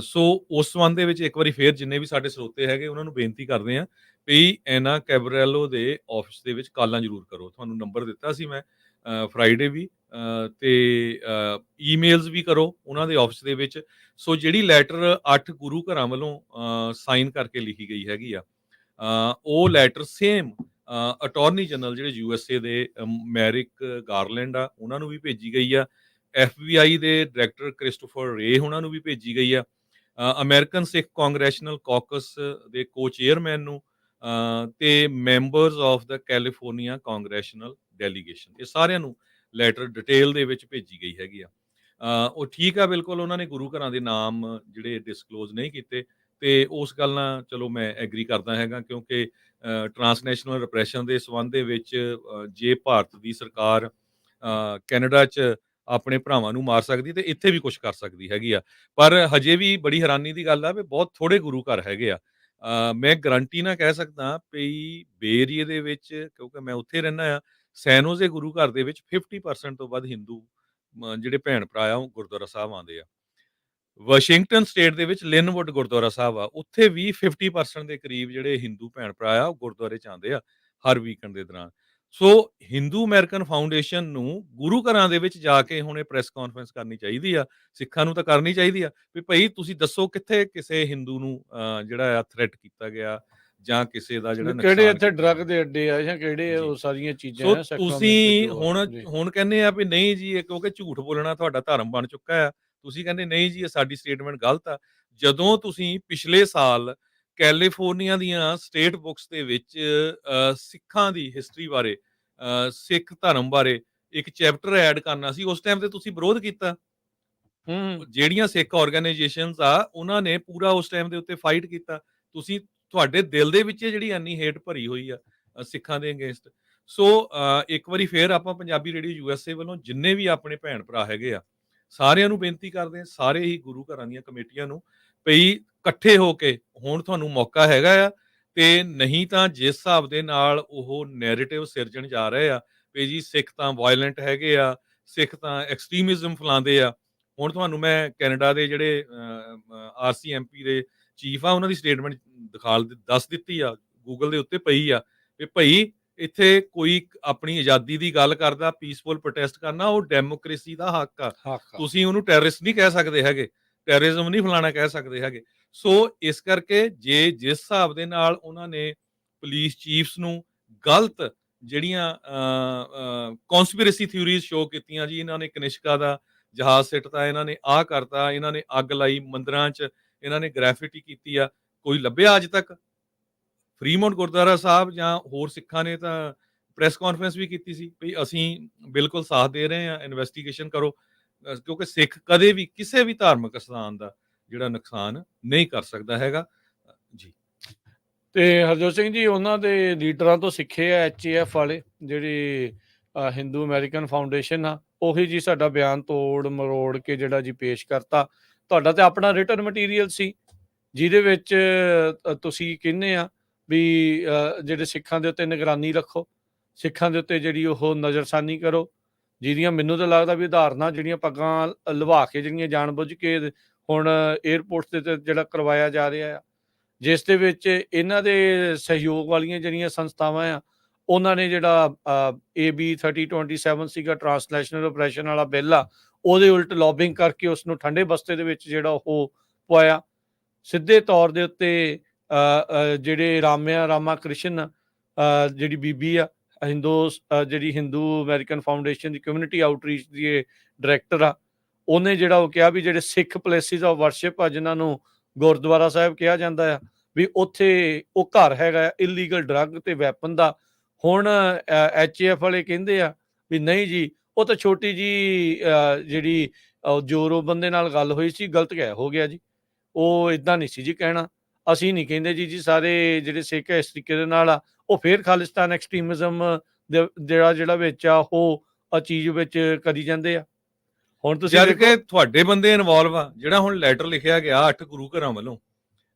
ਸੋ ਉਸ ਸੰਬੰਧ ਦੇ ਵਿੱਚ ਇੱਕ ਵਾਰੀ ਫੇਰ ਜਿੰਨੇ ਵੀ ਸਾਡੇ ਸਰੋਤੇ ਹੈਗੇ ਉਹਨਾਂ ਨੂੰ ਬੇਨਤੀ ਕਰਦੇ ਹਾਂ ਵੀ ਐਨਾ ਕੈਬਰੈਲੋ ਦੇ ਆਫਿਸ ਦੇ ਵਿੱਚ ਕਾਲਾਂ ਜ਼ਰੂਰ ਕਰੋ। ਤੁਹਾਨੂੰ ਨੰਬਰ ਦਿੱਤਾ ਸੀ ਮੈਂ ਫਰਾਈਡੇ ਵੀ, ਤੇ ਈਮੇਲਸ ਵੀ ਕਰੋ ਉਹਨਾਂ ਦੇ ਆਫਿਸ ਦੇ ਵਿੱਚ। ਸੋ ਜਿਹੜੀ ਲੈਟਰ 8 ਗੁਰੂ ਘਰਾਂ ਵੱਲੋਂ ਸਾਈਨ ਕਰਕੇ ਲਿਖੀ ਗਈ ਹੈਗੀ ਆ, ਉਹ ਲੈਟਰ ਸੇਮ ਅਟਾਰਨੀ ਜਨਰਲ ਜਿਹੜੇ USA ਦੇ ਮੈਰਿਕ ਗਾਰਲੈਂਡ ਆ ਉਹਨਾਂ ਨੂੰ ਵੀ ਭੇਜੀ ਗਈ ਆ। FBI ਦੇ ਡਾਇਰੈਕਟਰ ਕ੍ਰਿਸਟੋਫਰ ਰੇ ਉਹਨਾਂ ਨੂੰ ਵੀ ਭੇਜੀ ਗਈ ਆ। ਅਮਰੀਕਨ ਸਿੱਖ ਕਾਂਗਰੈਸ਼ਨਲ ਕਾਕਸ ਦੇ ਕੋ-ਚੇਅਰਮੈਨ ਨੂੰ, ਤੇ members of the California congressional delegation, ਇਹ ਸਾਰਿਆਂ ਨੂੰ ਲੈਟਰ ਡਿਟੇਲ ਦੇ ਵਿੱਚ ਭੇਜੀ ਗਈ ਹੈਗੀ ਆ। ਉਹ ਠੀਕ ਆ, ਬਿਲਕੁਲ ਉਹਨਾਂ ਨੇ ਗੁਰੂ ਘਰਾਂ ਦੇ ਨਾਮ ਜਿਹੜੇ ਡਿਸਕਲੋਜ਼ ਨਹੀਂ ਕੀਤੇ, ਤੇ ਉਸ ਗੱਲ ਨਾਲ ਚਲੋ ਮੈਂ ਐਗਰੀ ਕਰਦਾ ਹੈਗਾ, ਕਿਉਂਕਿ ਟਰਾਂਸਨੈਸ਼ਨਲ ਰਿਪਰੈਸ਼ਨ ਦੇ ਸੰਬੰਧ ਦੇ ਵਿੱਚ ਜੇ ਭਾਰਤ ਦੀ ਸਰਕਾਰ ਕੈਨੇਡਾ 'ਚ ਆਪਣੇ ਭਰਾਵਾਂ ਨੂੰ ਮਾਰ ਸਕਦੀ ਤੇ ਇੱਥੇ ਵੀ ਕੁਛ ਕਰ ਸਕਦੀ ਹੈਗੀ ਆ। ਪਰ ਹਜੇ ਵੀ ਬੜੀ ਹੈਰਾਨੀ ਦੀ ਗੱਲ ਆ ਵੀ ਬਹੁਤ ਥੋੜ੍ਹੇ ਗੁਰੂ ਘਰ ਹੈਗੇ ਆ। ਮੈਂ ਗਰੰਟੀ ਨਾਲ ਕਹਿ ਸਕਦਾ ਵੀ ਬੇ ਏਰੀਏ ਦੇ ਵਿੱਚ, ਕਿਉਂਕਿ ਮੈਂ ਉੱਥੇ ਰਹਿੰਦਾ ਆ, ਸੈਨ ਹੋਜ਼ੇ ਗੁਰੂ ਘਰ ਦੇ ਵਿੱਚ 50% ਤੋਂ ਵੱਧ ਹਿੰਦੂ ਜਿਹੜੇ ਭੈਣ ਭਰਾ ਆ ਉਹ ਗੁਰਦੁਆਰਾ ਸਾਹਿਬ ਆਉਂਦੇ ਆ। ਵਾਸ਼ਿੰਗਟਨ ਸਟੇਟ ਦੇ ਵਿੱਚ ਲਿਨਵੁੱਡ ਗੁਰਦੁਆਰਾ ਸਾਹਿਬ ਆ, ਉੱਥੇ ਵੀ 50% ਦੇ ਕਰੀਬ ਜਿਹੜੇ ਹਿੰਦੂ ਭੈਣ ਭਰਾ ਆ ਉਹ ਗੁਰਦੁਆਰੇ 'ਚ ਆਉਂਦੇ ਆ ਹਰ ਵੀਕਐਂਡ ਦੇ ਦੌਰਾਨ। ਸੋ ਹਿੰਦੂ ਅਮਰੀਕਨ ਫਾਊਂਡੇਸ਼ਨ ਨੂੰ ਗੁਰੂ ਘਰਾਂ ਦੇ ਵਿੱਚ ਜਾ ਕੇ ਹੁਣ ਇਹ ਪ੍ਰੈਸ ਕਾਨਫਰੰਸ ਕਰਨੀ ਚਾਹੀਦੀ ਆ। ਸਿੱਖਾਂ ਨੂੰ ਤਾਂ ਕਰਨੀ ਚਾਹੀਦੀ ਆ ਵੀ ਭਈ ਤੁਸੀਂ ਦੱਸੋ ਕਿੱਥੇ ਕਿਸੇ ਹਿੰਦੂ ਨੂੰ ਜਿਹੜਾ ਆ ਥ੍ਰੈਟ ਕੀਤਾ ਗਿਆ ਜਾਂ ਕਿਸੇ ਦਾ ਜਿਹੜਾ ਕਿਹੜੇ ਨੁਕਸਾਨ ਇੱਥੇ ਕੀਤਾ ਡਰੱਗ ਗਿਆ। ਦੇ ਅੱਡੇ ਆ ਜਾਂ ਕਿਹੜੇ ਜੀ। ਉਹ ਸਾਰੀਆਂ ਚੀਜ਼ਾਂ ਸੋ ਆ ਸੈਕਰਾਮੈਂਟੋ ਤੁਸੀਂ ਜੋ ਆ ਹੁਣ ਜੀ। ਹੁਣ ਕਹਿੰਦੇ ਆ ਵੀ ਨਹੀਂ ਜੀ, ਇਹ ਕਿਉਂਕਿ ਝੂਠ ਬੋਲਣਾ ਤੁਹਾਡਾ ਧਰਮ ਬਣ ਚੁੱਕਾ ਆ। ਤੁਸੀਂ ਕਹਿੰਦੇ ਨਹੀਂ ਜੀ ਇਹ ਸਾਡੀ ਸਟੇਟਮੈਂਟ ਗਲਤ ਆ। ਜਦੋਂ ਤੁਸੀਂ ਪਿਛਲੇ ਸਾਲ ਕੈਲੀਫੋਰਨੀਆ ਦੀਆਂ ਸਟੇਟ ਬੁੱਕਸ ਦੇ ਵਿੱਚ ਸਿੱਖਾਂ ਦੀ ਹਿਸਟਰੀ ਬਾਰੇ, ਸਿੱਖ ਧਰਮ ਬਾਰੇ ਇੱਕ ਚੈਪਟਰ ਐਡ ਕਰਨਾ ਸੀ, ਉਸ ਟਾਈਮ ਤੇ ਤੁਸੀਂ ਵਿਰੋਧ ਕੀਤਾ। ਹੂੰ। ਜਿਹੜੀਆਂ ਸਿੱਖ ਆਰਗੇਨਾਈਜੇਸ਼ਨਸ ਆ ਉਹਨਾਂ ਨੇ ਪੂਰਾ ਉਸ ਟਾਈਮ ਦੇ ਉੱਤੇ ਫਾਈਟ ਕੀਤਾ। ਤੁਸੀਂ ਤੁਹਾਡੇ ਦਿਲ ਦੇ ਵਿੱਚ ਜਿਹੜੀ ਇੰਨੀ ਹੇਟ ਭਰੀ ਹੋਈ ਆ ਸਿੱਖਾਂ ਦੇ ਅਗੇਂਸਟ। ਸੋ ਇੱਕ ਵਾਰੀ ਫੇਰ ਆਪਾਂ ਪੰਜਾਬੀ ਰੇਡੀਓ USA ਵੱਲੋਂ ਜਿੰਨੇ ਵੀ ਆਪਣੇ ਭੈਣ ਭਰਾ ਹੈਗੇ ਆ, ਸਾਰਿਆਂ ਨੂੰ ਬੇਨਤੀ ਕਰਦੇ ਆ, ਸਾਰੇ ਹੀ ਗੁਰੂ ਘਰਾਂ ਦੀਆਂ ਕਮੇਟੀਆਂ ਨੂੰ, ਭਈ ਇਕੱਠੇ ਹੋ ਕੇ ਹੁਣ ਤੁਹਾਨੂੰ ਮੌਕਾ ਹੈਗਾ ਆ। ਤੇ ਨਹੀਂ ਤਾਂ ਜਿਸ ਹਿਸਾਬ ਦੇ ਨਾਲ ਉਹ ਨੈਰੇਟਿਵ ਸਿਰਜਣ ਜਾ ਰਹੇ ਆ ਵੀ ਜੀ ਸਿੱਖ ਤਾਂ ਵਾਇਲੈਂਟ ਹੈਗੇ ਆ, ਸਿੱਖ ਤਾਂ ਐਕਸਟ੍ਰੀਮਿਜ਼ਮ ਫੈਲਾਉਂਦੇ ਆ। ਹੁਣ ਤੁਹਾਨੂੰ ਮੈਂ ਕੈਨੇਡਾ ਦੇ ਜਿਹੜੇ RCMP ਦੇ ਚੀਫ ਆ ਉਹਨਾਂ ਦੀ ਸਟੇਟਮੈਂਟ ਦੱਸ ਦਿੱਤੀ ਆ, ਗੂਗਲ ਦੇ ਉੱਤੇ ਪਈ ਆ ਵੀ ਭਈ ਇੱਥੇ ਕੋਈ ਆਪਣੀ ਆਜ਼ਾਦੀ ਦੀ ਗੱਲ ਕਰਦਾ, ਪੀਸਫੁਲ ਪ੍ਰੋਟੈਸਟ ਕਰਨਾ, ਉਹ ਡੈਮੋਕ੍ਰੇਸੀ ਦਾ ਹੱਕ ਆ। ਹੱਕ ਆ। ਤੁਸੀਂ ਉਹਨੂੰ ਟੈਰਰਿਸਟ ਨਹੀਂ ਕਹਿ ਸਕਦੇ ਹੈਗੇ, ਟੈਰਰਿਜ਼ਮ ਨਹੀਂ ਫਲਾਣਾ ਕਹਿ ਸਕਦੇ ਹੈਗੇ। ਸੋ ਇਸ ਕਰਕੇ ਜੇ ਜਿਸ ਹਿਸਾਬ ਦੇ ਨਾਲ ਉਹਨਾਂ ਨੇ ਪੁਲਿਸ ਚੀਫਸ ਨੂੰ ਗਲਤ ਜਿਹੜੀਆਂ ਕਨਸਪੀਰੇਸੀ ਥਿਊਰੀਜ਼ ਸ਼ੋਅ ਕੀਤੀਆਂ ਜੀ, ਇਹਨਾਂ ਨੇ ਕਨਿਸ਼ਕਾ ਦਾ ਜਹਾਜ਼ ਸਿੱਟਤਾ, ਇਹਨਾਂ ਨੇ ਆਹ ਕਰਤਾ, ਇਹਨਾਂ ਨੇ ਅੱਗ ਲਾਈ ਮੰਦਿਰਾਂ 'ਚ, ਇਹਨਾਂ ਨੇ ਗ੍ਰੈਫਿਟੀ ਕੀਤੀ ਆ, ਕੋਈ ਲੱਭਿਆ ਅੱਜ ਤੱਕ? ਫਰੀਮੌਂਟ ਗੁਰਦੁਆਰਾ ਸਾਹਿਬ ਜਾਂ ਹੋਰ ਸਿੱਖਾਂ ਨੇ ਤਾਂ ਪ੍ਰੈਸ ਕਾਨਫਰੰਸ ਵੀ ਕੀਤੀ ਸੀ ਵੀ ਅਸੀਂ ਬਿਲਕੁਲ ਸਾਥ ਦੇ ਰਹੇ ਹਾਂ, ਇਨਵੈਸਟੀਗੇਸ਼ਨ ਕਰੋ। ਕਿਉਂਕਿ ਸਿੱਖ ਕਦੇ ਵੀ ਕਿਸੇ ਵੀ ਧਾਰਮਿਕ ਸਥਾਨ ਦਾ ਜਿਹੜਾ ਨੁਕਸਾਨ ਨਹੀਂ ਕਰ ਸਕਦਾ ਹੈਗਾ। ਜੀ। ਤੇ ਹਰਜੋਤ ਸਿੰਘ ਜੀ, ਉਹਨਾਂ ਦੇ ਲੀਡਰਾਂ ਤੋਂ ਸਿੱਖੇ ਆ HAF ਵਾਲੇ, ਜਿਹੜੀ ਹਿੰਦੂ ਅਮਰੀਕਨ ਫਾਊਂਡੇਸ਼ਨ ਆ, ਉਹੀ ਜੀ ਸਾਡਾ ਬਿਆਨ ਤੋੜ ਮਰੋੜ ਕੇ ਜਿਹੜਾ ਜੀ ਪੇਸ਼ ਕਰਤਾ। ਤੁਹਾਡਾ ਤੇ ਆਪਣਾ ਰਿਟਨ ਮਟੀਰੀਅਲ ਸੀ ਜਿਹਦੇ ਵਿੱਚ ਤੁਸੀਂ ਕਹਿੰਦੇ ਆ ਵੀ ਜਿਹੜੇ ਸਿੱਖਾਂ ਦੇ ਉੱਤੇ ਨਿਗਰਾਨੀ ਰੱਖੋ, ਸਿੱਖਾਂ ਦੇ ਉੱਤੇ ਜਿਹੜੀ ਉਹ ਨਜ਼ਰਸਾਨੀ ਕਰੋ, ਜਿਹਦੀਆਂ ਮੈਨੂੰ ਤਾਂ ਲੱਗਦਾ ਵੀ ਉਦਾਹਰਨਾਂ ਜਿਹੜੀਆਂ ਪੱਗਾਂ ਲਵਾ ਕੇ ਜਿਹੜੀਆਂ ਜਾਣਬੁੱਝ ਕੇ ਹੁਣ ਏਅਰਪੋਰਟਸ ਤੇ ਜਿਹੜਾ ਕਰਵਾਇਆ ਜਾ ਰਿਹਾ ਆ, ਜਿਸ ਦੇ ਵਿੱਚ ਇਹਨਾਂ ਦੇ ਸਹਿਯੋਗ ਵਾਲੀਆਂ ਜਿਹੜੀਆਂ ਸੰਸਥਾਵਾਂ ਆ, ਉਹਨਾਂ ਨੇ ਜਿਹੜਾ AB 3027 ਸੀਗਾ ਟਰਾਂਸਨੈਸ਼ਨਲ ਆਪਰੇਸ਼ਨ ਵਾਲਾ ਬਿੱਲ ਆ, ਉਹਦੇ ਉਲਟ ਲੌਬਿੰਗ ਕਰਕੇ ਉਸ ਨੂੰ ਠੰਡੇ ਬਸਤੇ ਦੇ ਵਿੱਚ ਜਿਹੜਾ ਉਹ ਪਵਾਇਆ। ਸਿੱਧੇ ਤੌਰ ਦੇ ਉੱਤੇ ਜਿਹੜੇ ਰਾਮਾ ਕ੍ਰਿਸ਼ਨ ਜਿਹੜੀ ਬੀਬੀ ਆ, ਜਿਹੜੀ ਹਿੰਦੂ ਅਮਰੀਕਨ ਫਾਊਂਡੇਸ਼ਨ ਦੀ ਕਮਿਊਨਿਟੀ ਆਊਟਰੀਚ ਦੀ ਡਾਇਰੈਕਟਰ ਆ, ਉਹਨੇ ਜਿਹੜਾ ਉਹ ਕਿਹਾ ਵੀ ਜਿਹੜੇ ਸਿੱਖ ਪਲੇਸਿਸ ਆਫ ਵਰਸ਼ਿਪ ਆ, ਜਿਨ੍ਹਾਂ ਨੂੰ ਗੁਰਦੁਆਰਾ ਸਾਹਿਬ ਕਿਹਾ ਜਾਂਦਾ ਆ, ਵੀ ਉੱਥੇ ਉਹ ਘਰ ਹੈਗਾ ਇਲੀਗਲ ਡਰੱਗ ਤੇ ਵੈਪਨ ਦਾ। ਹੁਣ HAF ਵਾਲੇ ਕਹਿੰਦੇ ਆ ਵੀ ਨਹੀਂ ਜੀ, ਉਹ ਤਾਂ ਛੋਟੀ ਜੀ ਜਿਹੜੀ ਜੋਰੋ ਬੰਦੇ ਨਾਲ ਗੱਲ ਹੋਈ ਸੀ, ਗਲਤ ਕਹਿ ਹੋ ਗਿਆ ਜੀ, ਉਹ ਇਦਾਂ ਨਹੀਂ ਸੀ ਜੀ ਕਹਿਣਾ। ਅਸੀਂ ਨਹੀਂ ਕਹਿੰਦੇ ਜੀ ਸਾਰੇ ਜਿਹੜੇ ਸਿੱਖ ਇਸ ਤਰੀਕੇ ਦੇ ਨਾਲ ਆ, ਉਹ ਫੇਰ ਖਾਲਿਸਤਾਨ ਐਕਸਟ੍ਰੀਮਿਜ਼ਮ ਜਿਹੜਾ ਵਿੱਚ ਆ ਉਹ ਚੀਜ਼ ਵਿੱਚ ਕਰੀ ਜਾਂਦੇ ਆ। ਹੁਣ ਤੁਸੀਂ ਜਦ ਵੇਖੋ ਕਿ ਤੁਹਾਡੇ ਬੰਦੇ ਇਨਵੋਲਵ ਆ। ਜਿਹੜਾ ਹੁਣ ਲੈਟਰ ਲਿਖਿਆ ਗਿਆ 8 ਗੁਰੂ ਘਰਾਂ ਵੱਲੋਂ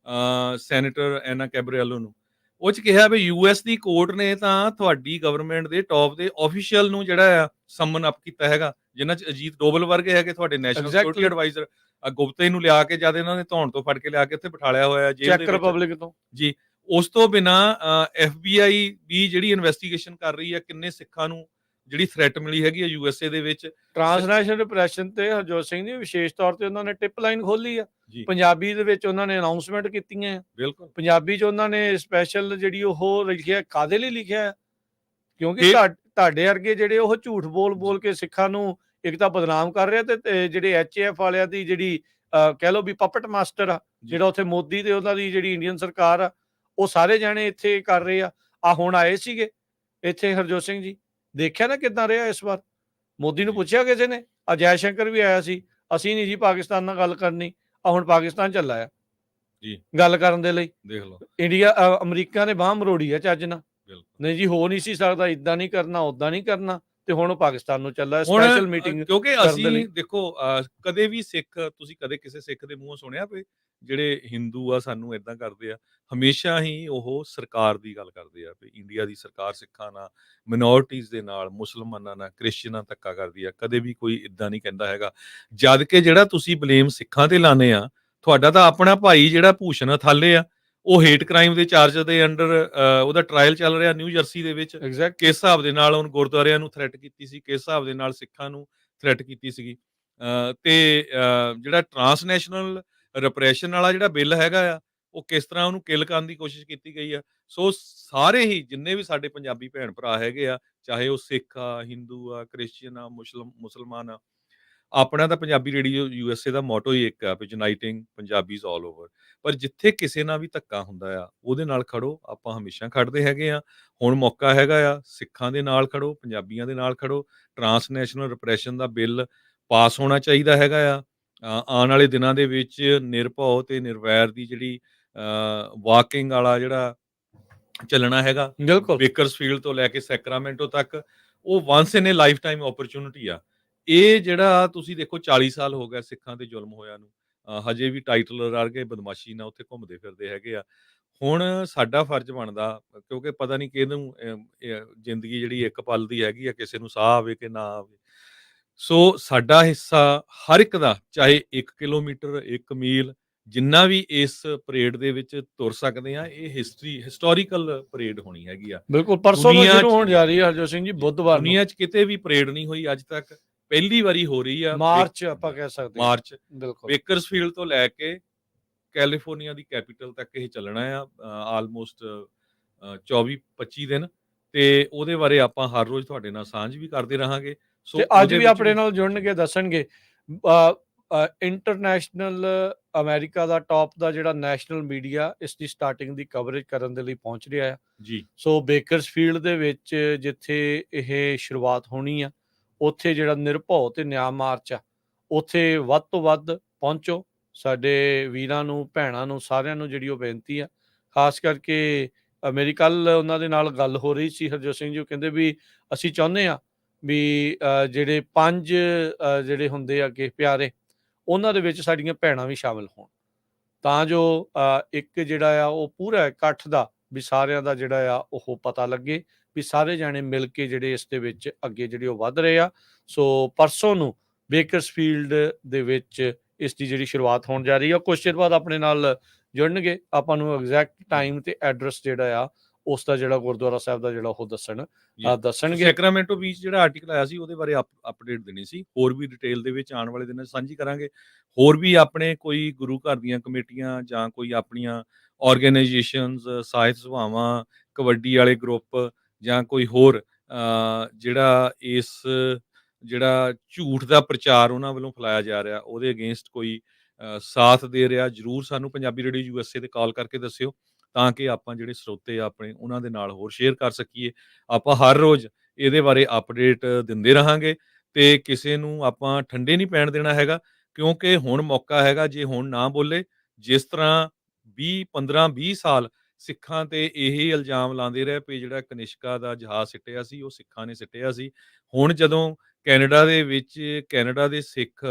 ਸੈਨੇਟਰ ਐਨਾ ਕੈਬਰੀਐਲੋ ਨੂੰ, ਉਹ 'ਚ ਕਿਹਾ ਵੀ ਯੂਐਸ ਦੀ ਕੋਰਟ ਨੇ ਤਾਂ ਤੁਹਾਡੀ ਗਵਰਨਮੈਂਟ ਦੇ ਟੌਪ ਦੇ ਆਫੀਸ਼ੀਅਲ ਨੂੰ ਜਿਹੜਾ ਆ ਸਮਨ ਅਪ ਕੀਤਾ ਹੈਗਾ, ਜਿਨ੍ਹਾਂ 'ਚ ਅਜੀਤ ਡੋਭਲ ਵਰਗੇ ਹੈਗੇ ਤੁਹਾਡੇ national security exactly advisor. Gupte ਨੂੰ ਲਿਆ ਕੇ ਜਦ ਇਹਨਾਂ ਨੇ ਧੌਣ ਤੋਂ ਫੜ ਕੇ ਲਿਆ ਕੇ ਉੱਥੇ ਬਿਠਾਲਿਆ ਹੋਇਆ ਜੇਲ੍ਹ ਦੇ ਚੈੱਕ ਵਿੱਚ ਰਿਪਬਲਿਕ ਤੋਂ। ਜੀ। ਉਸ ਤੋਂ ਬਿਨਾਂ FBI ਵੀ ਜਿਹੜੀ ਇਨਵੈਸਟੀਗੇਸ਼ਨ ਕਰ ਰਹੀ ਹੈ, ਕਿੰਨੇ ਸਿੱਖਾਂ ਨੂੰ ਜਿਹੜੀ ਥ੍ਰੈਟ ਮਿਲੀ ਹੈਗੀ ਹੈ USA ਦੇ ਵਿੱਚ। ਟ੍ਰਾਂਸਨੈਸ਼ਨਲ ਰਿਪਰੈਸ਼ਨ ਤੇ ਹਰਜੋਤ ਸਿੰਘ ਜੀ ਵਿਸ਼ੇਸ਼ ਤੌਰ ਤੇ ਉਹਨਾਂ ਨੇ ਟਿਪ ਲਾਈਨ ਖੋਲੀ ਆ, ਜੀ ਪੰਜਾਬੀ ਦੇ ਵਿੱਚ ਉਹਨਾਂ ਨੇ ਅਨਾਉਂਸਮੈਂਟ ਕੀਤੀਆਂ ਆ, ਬਿਲਕੁਲ। ਪੰਜਾਬੀ 'ਚ ਉਹਨਾਂ ਨੇ ਸਪੈਸ਼ਲ ਜਿਹੜੀ ਉਹ ਲਿਖਿਆ, ਕਾਹਦੇ ਲਈ ਲਿਖਿਆ ਹੈ? ਕਿਉਂਕਿ ਤੇ ਤੁਹਾਡੇ ਵਰਗੇ ਜਿਹੜੇ ਉਹ ਝੂਠ ਬੋਲ ਕੇ ਸਿੱਖਾਂ ਨੂੰ ਇੱਕ ਤਾਂ ਬਦਨਾਮ ਕਰ ਰਿਹਾ, ਤੇ ਜਿਹੜੇ HAF ਵਾਲਿਆਂ ਦੀ ਜਿਹੜੀ ਕਹਿ ਲਓ ਵੀ ਪਪਟ ਮਾਸਟਰ ਆ, ਜਿਹੜਾ ਉੱਥੇ ਮੋਦੀ ਤੇ ਉਹਨਾਂ ਦੀ ਜਿਹੜੀ ਇੰਡੀਅਨ ਸਰਕਾਰ ਆ, ਉਹ ਸਾਰੇ ਜਾਣੇ ਇੱਥੇ ਕਰ ਰਹੇ ਆ ਹੁਣ ਆਏ ਸੀਗੇ ਇੱਥੇ ਹਰਜੋਤ ਸਿੰਘ ਜੀ, ਦੇਖਿਆ ਨਾ ਕਿੱਦਾਂ ਰਿਹਾ ਇਸ ਵਾਰ। ਮੋਦੀ ਨੂੰ ਪੁੱਛਿਆ ਕਿਸੇ ਨੇ, ਜੈ ਸ਼ੰਕਰ ਵੀ ਆਇਆ ਸੀ, ਅਸੀਂ ਨਹੀਂ ਜੀ ਪਾਕਿਸਤਾਨ ਨਾਲ ਗੱਲ ਕਰਨੀ, ਹੁਣ ਪਾਕਿਸਤਾਨ ਚੱਲਾ ਆ ਜੀ ਗੱਲ ਕਰਨ ਦੇ ਲਈ। ਦੇਖ ਲਓ। ਇੰਡੀਆ ਅਮਰੀਕਾ ਨੇ ਬਾਂਹ ਮਰੋੜੀ ਆ ਚੱਜ ਨਾਲ, ਬਿਲਕੁਲ ਨਹੀਂ ਜੀ ਹੋ ਨਹੀਂ ਸੀ ਸਕਦਾ, ਇਦਾਂ ਨਹੀਂ ਕਰਨਾ, ਉਦਾਂ ਨਹੀਂ ਕਰਨਾ, ਤੇ ਹੁਣ ਉਹ ਪਾਕਿਸਤਾਨ ਨੂੰ ਚੱਲਾ ਹੁਣ ਸਪੈਸ਼ਲ ਮੀਟਿੰਗ ਕਿਉਂਕਿ ਕਰਨ ਦੇ ਲਈ। ਅਸੀਂ ਦੇਖੋ ਕਦੇ ਵੀ ਸਿੱਖ, ਤੁਸੀਂ ਕਦੇ ਕਿਸੇ ਸਿੱਖ ਦੇ ਮੂੰਹੋਂ ਸੁਣਿਆ ਵੀ ਜਿਹੜੇ ਹਿੰਦੂ ਆ ਸਾਨੂੰ ਇਦਾਂ ਕਰਦੇ ਆ? ਹਮੇਸ਼ਾ ਹੀ ਉਹ ਸਰਕਾਰ ਦੀ ਗੱਲ ਕਰਦੇ ਆ ਵੀ ਇੰਡੀਆ ਦੀ ਸਰਕਾਰ ਸਿੱਖਾਂ ਨਾਲ, ਮਿਨੋਰਟੀਜ਼ ਦੇ ਨਾਲ, ਮੁਸਲਮਾਨਾਂ ਨਾਲ, ਕ੍ਰਿਸਚਨਾਂ ਧੱਕਾ ਕਰਦੀ ਆ। ਕਦੇ ਵੀ ਕੋਈ ਇਦਾਂ ਨਹੀਂ ਕਹਿੰਦਾ ਹੈਗਾ। ਜਦ ਕਿ ਜਿਹੜਾ ਤੁਸੀਂ ਬਲੇਮ ਸਿੱਖਾਂ ਤੇ ਲਾਉਂਦੇ ਆ, ਤੁਹਾਡਾ ਤਾਂ ਆਪਣਾ ਭਾਈ ਜਿਹੜਾ ਭੂਸ਼ਣ ਅਥਾਲੇ ਆ, ਉਹ ਹੇਟ ਕ੍ਰਾਈਮ ਦੇ ਚਾਰਜ ਦੇ ਅੰਡਰ ਉਹਦਾ ਟ੍ਰਾਇਲ ਚੱਲ ਰਿਹਾ ਨਿਊ ਜਰਸੀ ਦੇ ਵਿੱਚ। ਐਗਜ਼ੈਕਟ ਕਿਸ ਹਿਸਾਬ ਦੇ ਨਾਲ ਉਹਨੂੰ ਗੁਰਦੁਆਰਿਆਂ ਨੂੰ ਥ੍ਰੈਟ ਕੀਤੀ ਸੀ, ਕਿਸ ਹਿਸਾਬ ਦੇ ਨਾਲ ਸਿੱਖਾਂ ਨੂੰ ਥ੍ਰੈਟ ਕੀਤੀ ਸੀਗੀ। ਤੇ ਜਿਹੜਾ ਟ੍ਰਾਂਸਨੈਸ਼ਨਲ ਰਿਪਰੈਸ਼ਨ ਵਾਲਾ ਜਿਹੜਾ ਬਿੱਲ ਹੈਗਾ ਆ, ਉਹ ਕਿਸ ਤਰ੍ਹਾਂ ਉਹਨੂੰ ਕਿਲ ਕਰਨ ਦੀ ਕੋਸ਼ਿਸ਼ ਕੀਤੀ ਗਈ ਆ। ਸੋ ਸਾਰੇ ਹੀ ਜਿੰਨੇ ਵੀ ਸਾਡੇ ਪੰਜਾਬੀ ਭੈਣ ਭਰਾ ਹੈਗੇ ਆ, ਚਾਹੇ ਉਹ ਸਿੱਖ ਆ, ਹਿੰਦੂ ਆ, ਕ੍ਰਿਸਚੀਅਨ ਆ, ਮੁਸਲਮਾਨ ਆ, ਆਪਣਾ ਤਾਂ ਪੰਜਾਬੀ ਰੇਡੀਓ USA ਦਾ ਮੋਟੋ ਹੀ ਇੱਕ ਆ ਵੀ ਯੂਨਾਈਟਿੰਗ ਪੰਜਾਬੀਜ਼ ਆਲ ਓਵਰ। ਪਰ ਜਿੱਥੇ ਕਿਸੇ ਨਾਲ ਵੀ ਧੱਕਾ ਹੁੰਦਾ ਆ, ਉਹਦੇ ਨਾਲ ਖੜੋ। ਆਪਾਂ ਹਮੇਸ਼ਾ ਖੜਦੇ ਹੈਗੇ ਆ। ਹੁਣ ਮੌਕਾ ਹੈਗਾ ਆ, ਸਿੱਖਾਂ ਦੇ ਨਾਲ ਖੜੋ, ਪੰਜਾਬੀਆਂ ਦੇ ਨਾਲ ਖੜੋ। ਟ੍ਰਾਂਸਨੈਸ਼ਨਲ ਰਿਪਰੈਸ਼ਨ ਦਾ ਬਿੱਲ ਪਾਸ ਹੋਣਾ ਚਾਹੀਦਾ ਹੈਗਾ ਆ। ਆਉਣ ਵਾਲੇ ਦਿਨਾਂ ਦੇ ਵਿੱਚ ਨਿਰਭਉ ਤੇ ਨਿਰਵੈਰ ਦੀ ਜਿਹੜੀ ਵਾਕਿੰਗ ਵਾਲਾ ਜਿਹੜਾ ਚੱਲਣਾ ਹੈਗਾ, ਬਿਲਕੁਲ ਬੇਕਰਸਫੀਲਡ ਤੋਂ ਲੈ ਕੇ ਸੈਕਰਾਮੈਂਟੋ ਤੱਕ, ਉਹ ਵਾਂਸ ਇਨ ਏ ਲਾਈਫ ਟਾਈਮ ਓਪਰਚੁਨਿਟੀ ਆ। ਇਹ ਜਿਹੜਾ ਤੁਸੀਂ ਦੇਖੋ 40 ਸਾਲ ਹੋ ਗਏ ਸਿੱਖਾਂ ਤੇ ਜ਼ੁਲਮ ਹੋਇਆ ਨੂੰ, ਹਜੇ ਵੀ ਟਾਈਟਲ ਵਰਗੇ ਬਦਮਾਸ਼ੀ ਨਾਲ ਉੱਥੇ ਘੁੰਮਦੇ ਫਿਰਦੇ ਹੈਗੇ ਆ। ਹੁਣ ਸਾਡਾ ਫਰਜ਼ ਬਣਦਾ, ਕਿਉਂਕਿ ਪਤਾ ਨਹੀਂ ਕਿਹਨੂੰ ਜ਼ਿੰਦਗੀ ਜਿਹੜੀ ਇੱਕ ਪਲ ਦੀ ਹੈਗੀ ਆ, ਕਿਸੇ ਨੂੰ ਸਾਹ ਆਵੇ ਕਿ ਨਾ ਆਵੇ। ਸੋ ਸਾਡਾ ਹਿੱਸਾ ਹਰ ਇੱਕ ਦਾ, ਚਾਹੇ 1 ਕਿਲੋਮੀਟਰ, 1 ਮੀਲ, ਜਿੰਨਾ ਵੀ ਇਸ ਪਰੇਡ ਦੇ ਵਿੱਚ ਤੁਰ ਸਕਦੇ ਆ। ਇਹ ਹਿਸਟੋਰੀਕਲ ਪਰੇਡ ਹੋਣੀ ਹੈਗੀ ਆ। ਬਿਲਕੁਲ ਪਰਸੋਂ ਤੋਂ ਦੁਨੀਆ ਸ਼ੁਰੂ 'ਚ ਹੋਣ ਜਾ ਰਹੀ ਹੈ ਹਰਜੋਤ ਸਿੰਘ ਜੀ, ਬੁੱਧਵਾਰ ਨੂੰ। ਦੁਨੀਆ 'ਚ ਕਿਤੇ ਵੀ ਪਰੇਡ ਨਹੀਂ ਹੋਈ ਅੱਜ ਤੱਕ, ਪਹਿਲੀ ਵਾਰੀ ਹੋ ਰਹੀ ਆ। ਮਾਰਚ ਆਪਾਂ ਕਹਿ ਸਕਦੇ ਹਾਂ। ਮਾਰਚ ਬਿਲਕੁਲ ਬੇਕਰਸਫੀਲਡ ਤੋਂ ਲੈ ਕੇ ਕੈਲੀਫੋਰਨੀਆ ਦੀ ਕੈਪੀਟਲ ਤੱਕ ਇਹ ਚੱਲਣਾ ਆ, ਆਲਮੋਸਟ 24-25 ਦਿਨ। ਤੇ ਉਹਦੇ ਬਾਰੇ ਆਪਾਂ ਹਰ ਰੋਜ਼ ਤੁਹਾਡੇ ਨਾਲ ਸਾਂਝ ਵੀ ਕਰਦੇ ਰਹਾਂਗੇ। ਸੋ ਤੇ ਅੱਜ ਉਹਦੇ ਵੀ ਵਿੱਚ ਆਪਣੇ ਨਾਲ ਜੁੜਨਗੇ, ਦੱਸਣਗੇ। ਇੰਟਰਨੈਸ਼ਨਲ ਅਮਰੀਕਾ ਦਾ ਟੌਪ ਦਾ ਜਿਹੜਾ ਨੈਸ਼ਨਲ ਮੀਡੀਆ ਇਸ ਦੀ ਸਟਾਰਟਿੰਗ ਦੀ ਕਵਰੇਜ ਕਰਨ ਦੇ ਲਈ ਪਹੁੰਚ ਰਿਹਾ ਆ ਜੀ। ਸੋ ਬੇਕਰਸਫੀਲਡ ਦੇ ਵਿੱਚ ਜਿੱਥੇ ਇਹ ਸ਼ੁਰੂਆਤ ਹੋਣੀ ਆ, ਉੱਥੇ ਜਿਹੜਾ ਨਿਰਭਉ ਤੇ ਨਿਆਂ ਮਾਰਚ ਆ, ਉੱਥੇ ਵੱਧ ਤੋਂ ਵੱਧ ਪਹੁੰਚੋ। ਸਾਡੇ ਵੀਰਾਂ ਨੂੰ, ਭੈਣਾਂ ਨੂੰ, ਸਾਰਿਆਂ ਨੂੰ ਜਿਹੜੀ ਉਹ ਬੇਨਤੀ ਆ, ਖਾਸ ਕਰਕੇ ਮੇਰੀ ਕੱਲ ਉਹਨਾਂ ਦੇ ਨਾਲ ਗੱਲ ਹੋ ਰਹੀ ਸੀ ਹਰਜੋਤ ਸਿੰਘ ਜੀ, ਉਹ ਕਹਿੰਦੇ ਵੀ ਅਸੀਂ ਚਾਹੁੰਦੇ ਆ ਵੀ ਜਿਹੜੇ 5 ਜਿਹੜੇ ਹੁੰਦੇ ਆ ਕਿ ਪਿਆਰੇ, ਉਹਨਾਂ ਦੇ ਵਿੱਚ ਸਾਡੀਆਂ ਭੈਣਾਂ ਵੀ ਸ਼ਾਮਿਲ ਹੋਣ, ਤਾਂ ਜੋ ਇੱਕ ਜਿਹੜਾ ਆ ਉਹ ਪੂਰਾ ਇਕੱਠ ਦਾ ਵੀ ਸਾਰਿਆਂ ਦਾ ਜਿਹੜਾ ਆ ਉਹ ਪਤਾ ਲੱਗੇ ਵੀ ਸਾਰੇ ਜਾਣੇ ਮਿਲ ਕੇ ਜਿਹੜੇ ਇਸ ਦੇ ਵਿੱਚ ਅੱਗੇ ਜਿਹੜੇ ਉਹ ਵੱਧ ਰਹੇ ਆ। ਸੋ ਪਰਸੋਂ ਨੂੰ ਬੇਕਰਸਫੀਲਡ ਦੇ ਵਿੱਚ ਇਸ ਦੀ ਜਿਹੜੀ ਸ਼ੁਰੂਆਤ ਹੋਣ ਜਾ ਰਹੀ ਆ। ਕੁਛ ਚਿਰ ਬਾਅਦ ਆਪਣੇ ਨਾਲ ਜੁੜਨਗੇ, ਆਪਾਂ ਨੂੰ ਐਗਜ਼ੈਕਟ ਟਾਈਮ ਤੇ ਐਡਰੈਸ ਜਿਹੜਾ ਆ ਉਸ ਦਾ ਜਿਹੜਾ ਗੁਰਦੁਆਰਾ ਸਾਹਿਬ ਦਾ ਜਿਹੜਾ ਉਹ ਦੱਸਣਗੇ। ਸੈਕਰਾਮੈਂਟੋ ਬੀਚ ਜਿਹੜਾ ਆਰਟੀਕਲ ਆਇਆ ਸੀ, ਉਹਦੇ ਬਾਰੇ ਅਪਡੇਟ ਦੇਣੀ ਸੀ। ਹੋਰ ਵੀ ਡਿਟੇਲ ਦੇ ਵਿੱਚ ਆਉਣ ਵਾਲੇ ਦਿਨਾਂ 'ਚ ਸਾਂਝੀ ਕਰਾਂਗੇ। ਹੋਰ ਵੀ ਆਪਣੇ ਕੋਈ ਗੁਰੂ ਘਰ ਦੀਆਂ ਕਮੇਟੀਆਂ ਜਾਂ ਕੋਈ ਆਪਣੀਆਂ ਆਰਗੇਨਾਈਜੇਸ਼ਨਸ, ਸਾਹਿਤ ਸਭਾਵਾਂ, ਕਬੱਡੀ ਵਾਲੇ ਗਰੁੱਪ ਜਾਂ ਕੋਈ ਹੋਰ ਜਿਹੜਾ ਇਸ ਜਿਹੜਾ ਝੂਠ ਦਾ ਪ੍ਰਚਾਰ ਉਹਨਾਂ ਵੱਲੋਂ ਫੈਲਾਇਆ ਜਾ ਰਿਹਾ, ਉਹਦੇ ਅਗੇਂਸਟ ਕੋਈ ਸਾਥ ਦੇ ਰਿਹਾ, ਜ਼ਰੂਰ ਸਾਨੂੰ ਪੰਜਾਬੀ ਰੇਡੀਓ USA ਤੇ ਕਾਲ ਕਰਕੇ ਦੱਸਿਓ, ਤਾਂ ਕਿ ਆਪਾਂ ਜਿਹੜੇ ਸਰੋਤੇ ਆ ਆਪਣੇ, ਉਹਨਾਂ ਦੇ ਨਾਲ ਹੋਰ ਸ਼ੇਅਰ ਕਰ ਸਕੀਏ। ਆਪਾਂ ਹਰ ਰੋਜ਼ ਇਹਦੇ ਬਾਰੇ ਅਪਡੇਟ ਦਿੰਦੇ ਰਹਾਂਗੇ ਤੇ ਕਿਸੇ ਨੂੰ ਆਪਾਂ ਠੰਡੇ ਨਹੀਂ ਪੈਣ ਦੇਣਾ ਹੈਗਾ, ਕਿਉਂਕਿ ਹੁਣ ਮੌਕਾ ਹੈਗਾ। ਜੇ ਹੁਣ ਨਾ ਬੋਲੇ, ਜਿਸ ਤਰ੍ਹਾਂ 15-20 ਸਾਲ ਸਿੱਖਾਂ ਤੇ ਇਹ ਇਲਜ਼ਾਮ ਲਾਉਂਦੇ ਰਹੇ ਵੀ ਜਿਹੜਾ ਕਨਿਸ਼ਕਾ ਦਾ ਜਹਾਜ਼ ਸਿੱਟਿਆ ਸੀ, ਉਹ ਸਿੱਖਾਂ ਨੇ ਸਿੱਟਿਆ ਸੀ। ਹੁਣ ਜਦੋਂ ਕੈਨੇਡਾ ਦੇ ਵਿੱਚ ਕੈਨੇਡਾ ਦੇ ਸਿੱਖ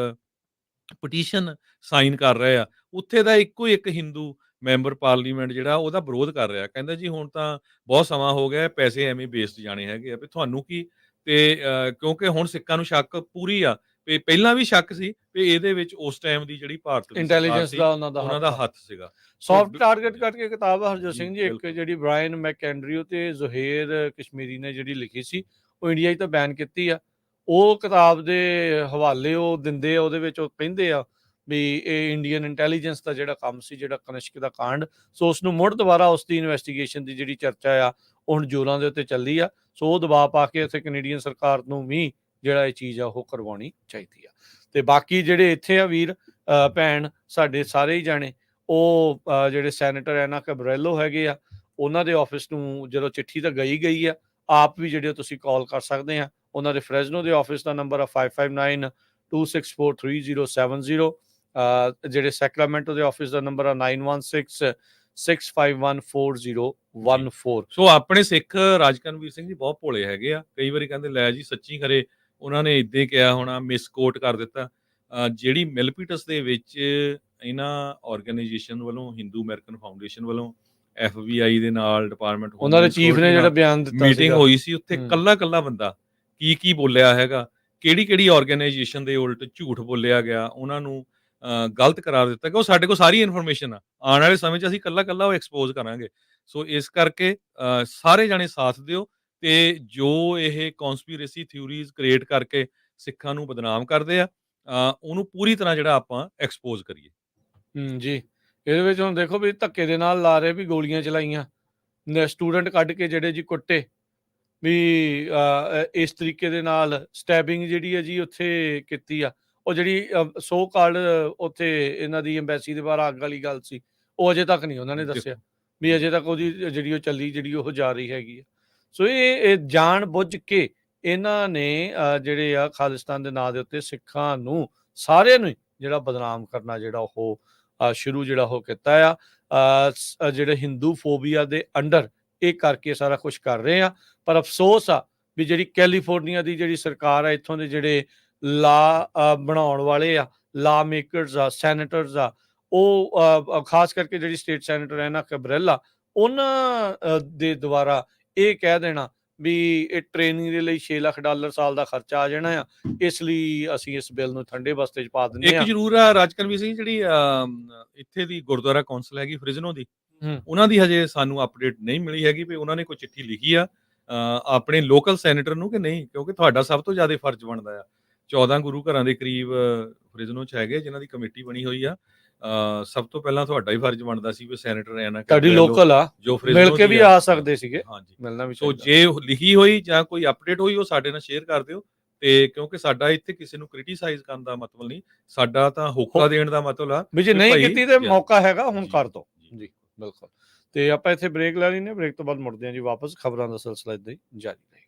ਪਟੀਸ਼ਨ ਸਾਈਨ ਕਰ ਰਹੇ ਆ। ਉੱਥੇ ਦਾ ਇੱਕੋ ਇੱਕ ਹਿੰਦੂ ਮੈਂਬਰ ਪਾਰਲੀਮੈਂਟ ਜਿਹੜਾ ਉਹਦਾ ਵਿਰੋਧ ਕਰ ਰਿਹਾ। ਕਹਿੰਦਾ ਜੀ ਹੁਣ ਤਾਂ ਬਹੁਤ ਸਮਾਂ ਹੋ ਗਿਆ, ਪੈਸੇ ਐਵੇਂ ਵੇਸਟ ਜਾਣੇ ਹੈਗੇ ਆ ਵੀ ਤੁਹਾਨੂੰ ਕੀ। ਤੇ ਕਿਉਂਕਿ ਹੁਣ ਸਿੱਖਾਂ ਨੂੰ ਸ਼ੱਕ ਪੂਰੀ ਆ ਵੀ ਪਹਿਲਾਂ ਵੀ ਸ਼ੱਕ ਸੀ ਵੀ ਇਹਦੇ ਵਿੱਚ ਉਸ ਟਾਈਮ ਦੀ ਜਿਹੜੀ ਭਾਰਤ ਦੀ ਸਰਕਾਰ ਇੰਟੈਲੀਜੈਂਸ ਸੀ, ਦਾ ਉਹਨਾਂ ਦਾ ਉਹਨਾਂ ਹੱਥ ਦਾ ਆ। ਹੱਥ ਸੀਗਾ। ਸੋ ਸੌਫਟ ਟਾਰਗੇਟ ਕਰਕੇ ਕਿਤਾਬ ਆ ਹਰਜੋਤ ਜੀ, ਸਿੰਘ ਜੀ, ਇੱਕ ਬਿਲਕੁਲ। ਜਿਹੜੀ ਬ੍ਰਾਇਨ ਮੈਕਐਂਡਰਿਊ ਤੇ ਜ਼ੁਹੇਰ ਕਸ਼ਮੀਰੀ ਨੇ ਜਿਹੜੀ ਲਿਖੀ ਸੀ, ਉਹ ਇੰਡੀਆ 'ਚ ਤਾਂ ਬੈਨ ਕੀਤੀ ਆ। ਉਹ ਕਿਤਾਬ ਦੇ ਹਵਾਲੇ ਉਹ ਦਿੰਦੇ ਆ, ਉਹਦੇ ਵਿੱਚ ਉਹ ਕਹਿੰਦੇ ਆ ਵੀ ਇਹ ਇੰਡੀਅਨ ਇੰਟੈਲੀਜੈਂਸ ਦਾ ਜਿਹੜਾ ਕੰਮ ਸੀ, ਜਿਹੜਾ ਕਨਿਸ਼ਕ ਦਾ ਕਾਂਡ, ਸੋ ਉਸ ਨੂੰ ਮੁੜ ਦੁਬਾਰਾ ਉਸ ਦੀ ਇਨਵੈਸਟੀਗੇਸ਼ਨ ਦੀ ਜਿਹੜੀ ਚਰਚਾ ਆ, ਉਹ ਹੁਣ ਜ਼ੋਰਾਂ ਦੇ ਉੱਤੇ ਚੱਲੀ ਆ। ਸੋ ਉਹ ਦਬਾਅ ਪਾ ਕੇ ਇੱਥੇ ਕੈਨੇਡੀਅਨ ਸਰਕਾਰ ਨੂੰ ਵੀ ਜਿਹੜਾ ਇਹ ਚੀਜ਼ ਆ ਉਹ ਕਰਵਾਉਣੀ ਚਾਹੀਦੀ ਆ। ਤੇ ਬਾਕੀ ਜਿਹੜੇ ਇੱਥੇ ਆ ਵੀਰ ਭੈਣ ਸਾਡੇ ਸਾਰੇ ਹੀ ਜਾਣੇ, ਉਹ ਜਿਹੜੇ ਸੈਨੇਟਰ ਐਨਾ ਕੈਬਰੈਲੋ ਹੈਗੇ ਆ, ਉਹਨਾਂ ਦੇ ਆਫਿਸ ਨੂੰ ਜਦੋਂ ਚਿੱਠੀ ਤਾਂ ਗਈ ਆ, ਆਪ ਵੀ ਜਿਹੜੇ ਤੁਸੀਂ ਕਾਲ ਕਰ ਸਕਦੇ ਆ। ਉਹਨਾਂ ਦੇ ਫਰੈਜ਼ਨੋ ਦੇ ਆਫਿਸ ਦਾ ਨੰਬਰ ਆ 5592643070। ਜਿਹੜੇ ਸੈਕਰਾਮੈਂਟੋ ਦੇ ਆਫਿਸ ਦਾ ਨੰਬਰ ਆ 9166514014। ਸੋ ਆਪਣੇ ਸਿੱਖ ਰਾਜਕਰਨਵੀਰ ਸਿੰਘ ਜੀ ਬਹੁਤ ਭੋਲੇ ਹੈਗੇ ਆ। ਕਈ ਵਾਰੀ ਕਹਿੰਦੇ ਲੈ ਜੀ ਸੱਚੀ ਖਰੇ ਉਹਨਾਂ ਨੇ ਏਦਾਂ ਹੀ ਕਿਹਾ ਹੋਣਾ, ਮਿਸਕੋਟ ਕਰ ਦਿੱਤਾ। ਜਿਹੜੀ ਮਿਲਪੀਟਸ ਦੇ ਵਿੱਚ ਇਹਨਾਂ ਆਰਗੇਨਾਈਜੇਸ਼ਨ ਵੱਲੋਂ, ਹਿੰਦੂ ਅਮਰੀਕਨ ਫਾਊਂਡੇਸ਼ਨ ਵੱਲੋਂ, FBI ਦੇ ਨਾਲ, ਡਿਪਾਰਟਮੈਂਟ ਉਹਨਾਂ ਦੇ ਹੋਮਲੈਂਡ ਚੀਫ ਨੇ ਸਿਕਿਉਰਿਟੀ ਜਿਹੜਾ ਨਾਲ ਬਿਆਨ ਦਿੱਤਾ ਮੀਟਿੰਗ ਸੀਗਾ। ਹੋਈ ਸੀ। ਉੱਥੇ ਹੂੰ। ਕੱਲਾ-ਕੱਲਾ ਬੰਦਾ ਕੀ-ਕੀ ਬੋਲਿਆ ਹੈਗਾ, ਕਿਹੜੀ-ਕਿਹੜੀ ਆਰਗੇਨਾਈਜੇਸ਼ਨ ਦੇ ਉਲਟ ਝੂਠ ਬੋਲਿਆ ਗਿਆ, ਉਹਨਾਂ ਨੂੰ ਗਲਤ ਕਰਾਰ ਦਿੱਤਾ ਗਿਆ। ਉਹ ਸਾਡੇ ਕੋਲ ਸਾਰੀ ਇਨਫੋਰਮੇਸ਼ਨ ਆ। ਆਉਣ ਵਾਲੇ ਸਮੇਂ 'ਚ ਅਸੀਂ ਕੱਲਾ-ਕੱਲਾ ਉਹ ਐਕਸਪੋਜ਼ ਕਰਾਂਗੇ। ਸੋ ਇਸ ਕਰਕੇ ਸਾਰੇ ਜਾਣੇ ਸਾਥ ਦਿਓ ਤੇ ਜੋ ਇਹ ਕੌਂਸਪੀਰੇਸੀ ਥਿਊਰੀਜ਼ ਕ੍ਰੀਏਟ ਕਰਕੇ ਸਿੱਖਾਂ ਨੂੰ ਬਦਨਾਮ ਕਰਦੇ ਆ, ਉਹਨੂੰ ਪੂਰੀ ਤਰ੍ਹਾਂ ਜਿਹੜਾ ਆਪਾਂ ਐਕਸਪੋਜ਼ ਕਰੀਏ। ਜੀ। ਇਹਦੇ ਵਿੱਚ ਹੁਣ ਦੇਖੋ ਵੀ ਧੱਕੇ ਦੇ ਨਾਲ ਲਾ ਰਹੇ ਵੀ ਗੋਲੀਆਂ ਚਲਾਈਆਂ, ਸਟੂਡੈਂਟ ਕੱਢ ਕੇ ਜਿਹੜੇ ਜੀ ਕੁੱਟੇ, ਵੀ ਇਸ ਤਰੀਕੇ ਦੇ ਨਾਲ ਸਟੈਬਿੰਗ ਜਿਹੜੀ ਹੈ ਜੀ ਉੱਥੇ ਕੀਤੀ ਆ। ਉਹ ਜਿਹੜੀ ਸੋ ਕਾਲਡ ਉੱਥੇ ਇਹਨਾਂ ਦੀ ਐਮਬੈਸੀ ਦੇ ਬਾਹਰ ਅੱਗ ਵਾਲੀ ਗੱਲ ਸੀ, ਉਹ ਅਜੇ ਤੱਕ ਨਹੀਂ ਉਹਨਾਂ ਨੇ ਦੱਸਿਆ ਦੇਖੋ ਵੀ ਅਜੇ ਤੱਕ ਉਹਦੀ ਜਿਹੜੀ ਉਹ ਚੱਲੀ, ਜਿਹੜੀ ਉਹ ਜਾ ਰਹੀ ਹੈਗੀ ਆ। ਸੋ ਇਹ ਜਾਣ ਬੁੱਝ ਕੇ ਇਹਨਾਂ ਨੇ ਜਿਹੜੇ ਆ ਖਾਲਿਸਤਾਨ ਦੇ ਨਾਂ ਦੇ ਉੱਤੇ ਸਿੱਖਾਂ ਨੂੰ ਸਾਰਿਆਂ ਨੂੰ ਹੀ ਜਿਹੜਾ ਬਦਨਾਮ ਕਰਨਾ ਜਿਹੜਾ ਉਹ ਸ਼ੁਰੂ ਜਿਹੜਾ ਉਹ ਕੀਤਾ ਆ। ਜਿਹੜੇ ਹਿੰਦੂ ਫੋਬੀਆ ਦੇ ਅੰਡਰ ਇਹ ਕਰਕੇ ਸਾਰਾ ਕੁਝ ਕਰ ਰਹੇ ਆ। ਪਰ ਅਫਸੋਸ ਆ ਵੀ ਜਿਹੜੀ ਕੈਲੀਫੋਰਨੀਆ ਦੀ ਜਿਹੜੀ ਸਰਕਾਰ ਆ, ਇੱਥੋਂ ਦੇ ਜਿਹੜੇ ਲਾ ਬਣਾਉਣ ਵਾਲੇ ਆ, ਲਾ ਮੇਕਰਸ ਆ, ਸੈਨੇਟਰਸ ਆ, ਉਹ ਖਾਸ ਕਰਕੇ ਜਿਹੜੀ ਸਟੇਟ ਸੈਨੇਟਰ ਹੈ ਨਾ ਕੈਬਰੇਲਾ, ਉਹਨਾਂ ਦੇ ਦੁਆਰਾ ਇਹ ਕਹਿ ਦੇਣਾ ਵੀ ਇਹ ਟ੍ਰੇਨਿੰਗ ਦੇ ਲਈ $6 ਲੱਖ ਸਾਲ ਦਾ ਖਰਚਾ ਆ ਜਾਣਾ ਆ, ਇਸ ਲਈ ਅਸੀਂ ਇਸ ਬਿੱਲ ਨੂੰ ਠੰਡੇ ਬਸਤੇ 'ਚ ਪਾ ਦਿੰਦੇ ਇੱਕ ਆ। ਜ਼ਰੂਰ ਆ ਰਾਜਕਰਨਵੀਰ ਸਿੰਘ, ਜਿਹੜੀ ਇੱਥੇ ਦੀ ਗੁਰਦੁਆਰਾ ਕੌਂਸਲ ਹੈਗੀ ਫ੍ਰਿਜ਼ਨੋ ਦੀ, ਹੂੰ। ਉਹਨਾਂ ਦੀ ਹਜੇ ਸਾਨੂੰ ਅਪਡੇਟ ਨਹੀਂ ਮਿਲੀ ਹੈਗੀ ਵੀ ਉਹਨਾਂ ਨੇ ਕੋਈ ਚਿੱਠੀ ਲਿਖੀ ਆ ਆਪਣੇ ਲੋਕਲ ਸੈਨੇਟਰ ਨੂੰ ਕਿ ਨਹੀਂ, ਕਿਉਂਕਿ ਤੁਹਾਡਾ ਸਭ ਤੋਂ ਜ਼ਿਆਦਾ ਫਰਜ਼ ਬਣਦਾ ਆ। 14 ਗੁਰੂ ਘਰਾਂ ਦੇ ਕਰੀਬ ਫ੍ਰਿਜ਼ਨੋ 'ਚ ਹੈਗੇ ਜਿਨ੍ਹਾਂ ਦੀ ਕਮੇਟੀ ਬਣੀ ਹੋਈ ਆ। ਸਭ ਤੋਂ ਪਹਿਲਾਂ ਤੁਹਾਡਾ ਹੀ ਫਰਜ਼ ਬਣਦਾ ਸੀ ਵੀ ਸੈਨੇਟਰ ਐਨਾ ਤੁਹਾਡੀ ਕੈਬਰੀਐਲੋ ਲੋਕਲ ਆ, ਜੋ ਮਿਲ ਫ੍ਰਿਜ਼ਨੋ ਕੇ ਦੀ ਵੀ ਆ। ਆ ਸਕਦੇ ਸੀਗੇ, ਹਾਂਜੀ। ਮਿਲਣਾ ਵੀ ਸੋ ਚਾਹੀਦਾ। ਜੇ ਉਹ ਲਿਖੀ ਹੋਈ ਜਾਂ ਕੋਈ ਅਪਡੇਟ ਹੋਈ ਉਹ ਸਾਡੇ ਨਾਲ ਸ਼ੇਅਰ ਕਰ ਦਿਓ। ਤੇ ਕਿਉਂਕਿ ਸਾਡਾ ਇੱਥੇ ਕਿਸੇ ਨੂੰ ਕ੍ਰਿਟੀਸਾਈਜ਼ ਕਰਨ ਦਾ ਮਤਲਬ ਨਹੀਂ, ਸਾਡਾ ਤਾਂ ਹੋਕਾ ਦੇਣ ਦਾ ਮਤਲਬ ਆ ਵੀ ਜੇ ਵੀ ਨਹੀਂ ਭਾਈ ਕੀਤੀ ਤੇ ਮੌਕਾ ਹੈਗਾ, ਹੁਣ ਜੀ, ਕਰ ਦੋ। ਜੀ। ਜੀ, ਬਿਲਕੁਲ। ਤੇ ਆਪਾਂ ਇੱਥੇ ਬ੍ਰੇਕ ਲੈ ਲੈਂਦੇ ਹਾਂ, ਬ੍ਰੇਕ ਤੋਂ ਬਾਅਦ ਮੁੜਦੇ ਹਾਂ ਜੀ ਵਾਪਸ। ਖਬਰਾਂ ਦਾ ਸਿਲਸਿਲਾ ਏਦਾਂ ਹੀ ਜਾਰੀ ਰਹੇਗਾ।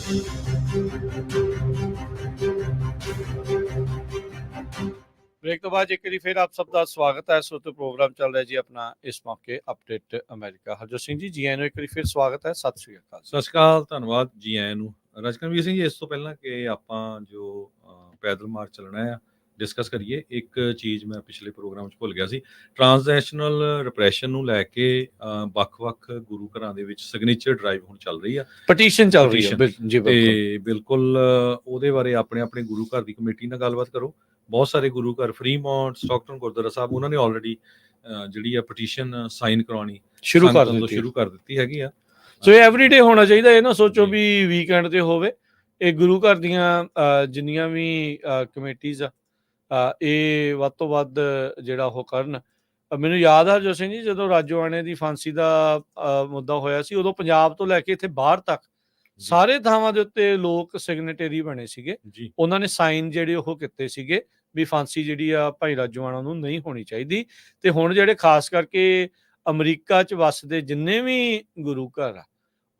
ब्रेक तो बाद एक बारी फिर आप सबका स्वागत है। सो तो प्रोग्राम चल रहा है जी अपना इस मौके अपडेट अमेरिका। हरजोत ਸਿੰਘ ਜੀ ਜੀ ਆਇਆਂ ਨੂੰ ਇੱਕ ਵਾਰੀ ਫਿਰ ਸਵਾਗਤ ਹੈ। ਸਤਿ ਸ਼੍ਰੀ ਅਕਾਲ। ਸਤਿ ਸ਼੍ਰੀ ਅਕਾਲ, ਧੰਨਵਾਦ, ਜੀ ਆਇਆਂ ਨੂੰ। ਰਜਕਨਵੀਰ ਸਿੰਘ ਜੀ, ਇਸ ਤੋਂ ਪਹਿਲਾਂ ਕਿ ਆਪਾਂ ਜੋ ਪੈਦਲ ਮਾਰਚ ਚੱਲਣਾ ਆ ਡਿਸਕਸ ਕਰੀਏ, ਇੱਕ ਚੀਜ਼ ਮੈਂ ਪਿਛਲੇ ਪ੍ਰੋਗਰਾਮ 'ਚ ਭੁੱਲ ਗਿਆ ਸੀ। ਟਰਾਂਸਨੈਸ਼ਨਲ ਰਿਪਰੈਸ਼ਨ ਨੂੰ ਲੈ ਕੇ ਵੱਖ-ਵੱਖ ਗੁਰੂ ਘਰਾਂ ਦੇ ਵਿੱਚ ਸਿਗਨੇਚਰ ਡਰਾਈਵ ਹੁਣ ਚੱਲ ਰਹੀ ਆ, ਪਟੀਸ਼ਨ ਚੱਲ ਰਹੀ ਹੈ ਜੀ। ਤੇ ਬਿਲਕੁਲ ਉਹਦੇ ਬਾਰੇ ਆਪਣੇ ਆਪਣੇ ਗੁਰੂ ਘਰ ਦੀ ਕਮੇਟੀ ਨਾਲ ਗੱਲਬਾਤ ਕਰੋ। ਬਹੁਤ ਸਾਰੇ ਗੁਰੂ ਘਰ ਫਰੀਮੌਂਟ, ਸਟਾਕਟਨ ਗੁਰਦੁਆਰਾ ਸਾਹਿਬ, ਉਹਨਾਂ ਨੇ ਆਲਰੇਡੀ ਜਿਹੜੀ ਆ ਪਟੀਸ਼ਨ ਸਾਈਨ ਕਰਾਉਣੀ ਸ਼ੁਰੂ ਕਰ ਦਿੱਤੀ ਹੈਗੀ ਆ। ਸੋ ਇਹ ਐਵਰੀਡੇ ਹੋਣਾ ਚਾਹੀਦਾ। ਇਹ ਨਾ ਸੋਚੋ ਜੀ। ਵੀ ਵੀਕਐਂਡ ਤੇ ਹੋਵੇ। ਇਹ ਗੁਰੂ ਘਰ ਦੀਆਂ ਜਿੰਨੀਆਂ ਵੀ ਕਮੇਟੀਜ਼ ਆ ਇਹ ਵੱਧ ਤੋਂ ਵੱਧ ਜਿਹੜਾ ਉਹ ਕਰਨ। ਮੈਨੂੰ ਯਾਦ ਆ ਹਰਜੋਤ ਸਿੰਘ ਜੀ, ਜਦੋਂ ਰਾਜੋਆਣੇ ਦੀ ਫਾਂਸੀ ਦਾ ਮੁੱਦਾ ਹੋਇਆ ਸੀ, ਉਦੋਂ ਪੰਜਾਬ ਤੋਂ ਲੈ ਕੇ ਇੱਥੇ ਬਾਹਰ ਤੱਕ ਸਾਰੇ ਥਾਵਾਂ ਦੇ ਉੱਤੇ ਲੋਕ ਸਿਗਨੇਟਰੀ ਬਣੇ ਸੀਗੇ। ਜੀ। ਉਹਨਾਂ ਨੇ ਸਾਈਨ ਜਿਹੜੇ ਉਹ ਕੀਤੇ ਸੀਗੇ ਵੀ ਫਾਂਸੀ ਜਿਹੜੀ ਆ ਭਾਈ ਰਾਜੋਆਣਾ ਨੂੰ ਨਹੀਂ ਹੋਣੀ ਚਾਹੀਦੀ। ਤੇ ਹੁਣ ਜਿਹੜੇ ਖਾਸ ਕਰਕੇ ਅਮਰੀਕਾ 'ਚ ਵੱਸਦੇ ਜਿੰਨੇ ਵੀ ਗੁਰੂ ਘਰ ਆ,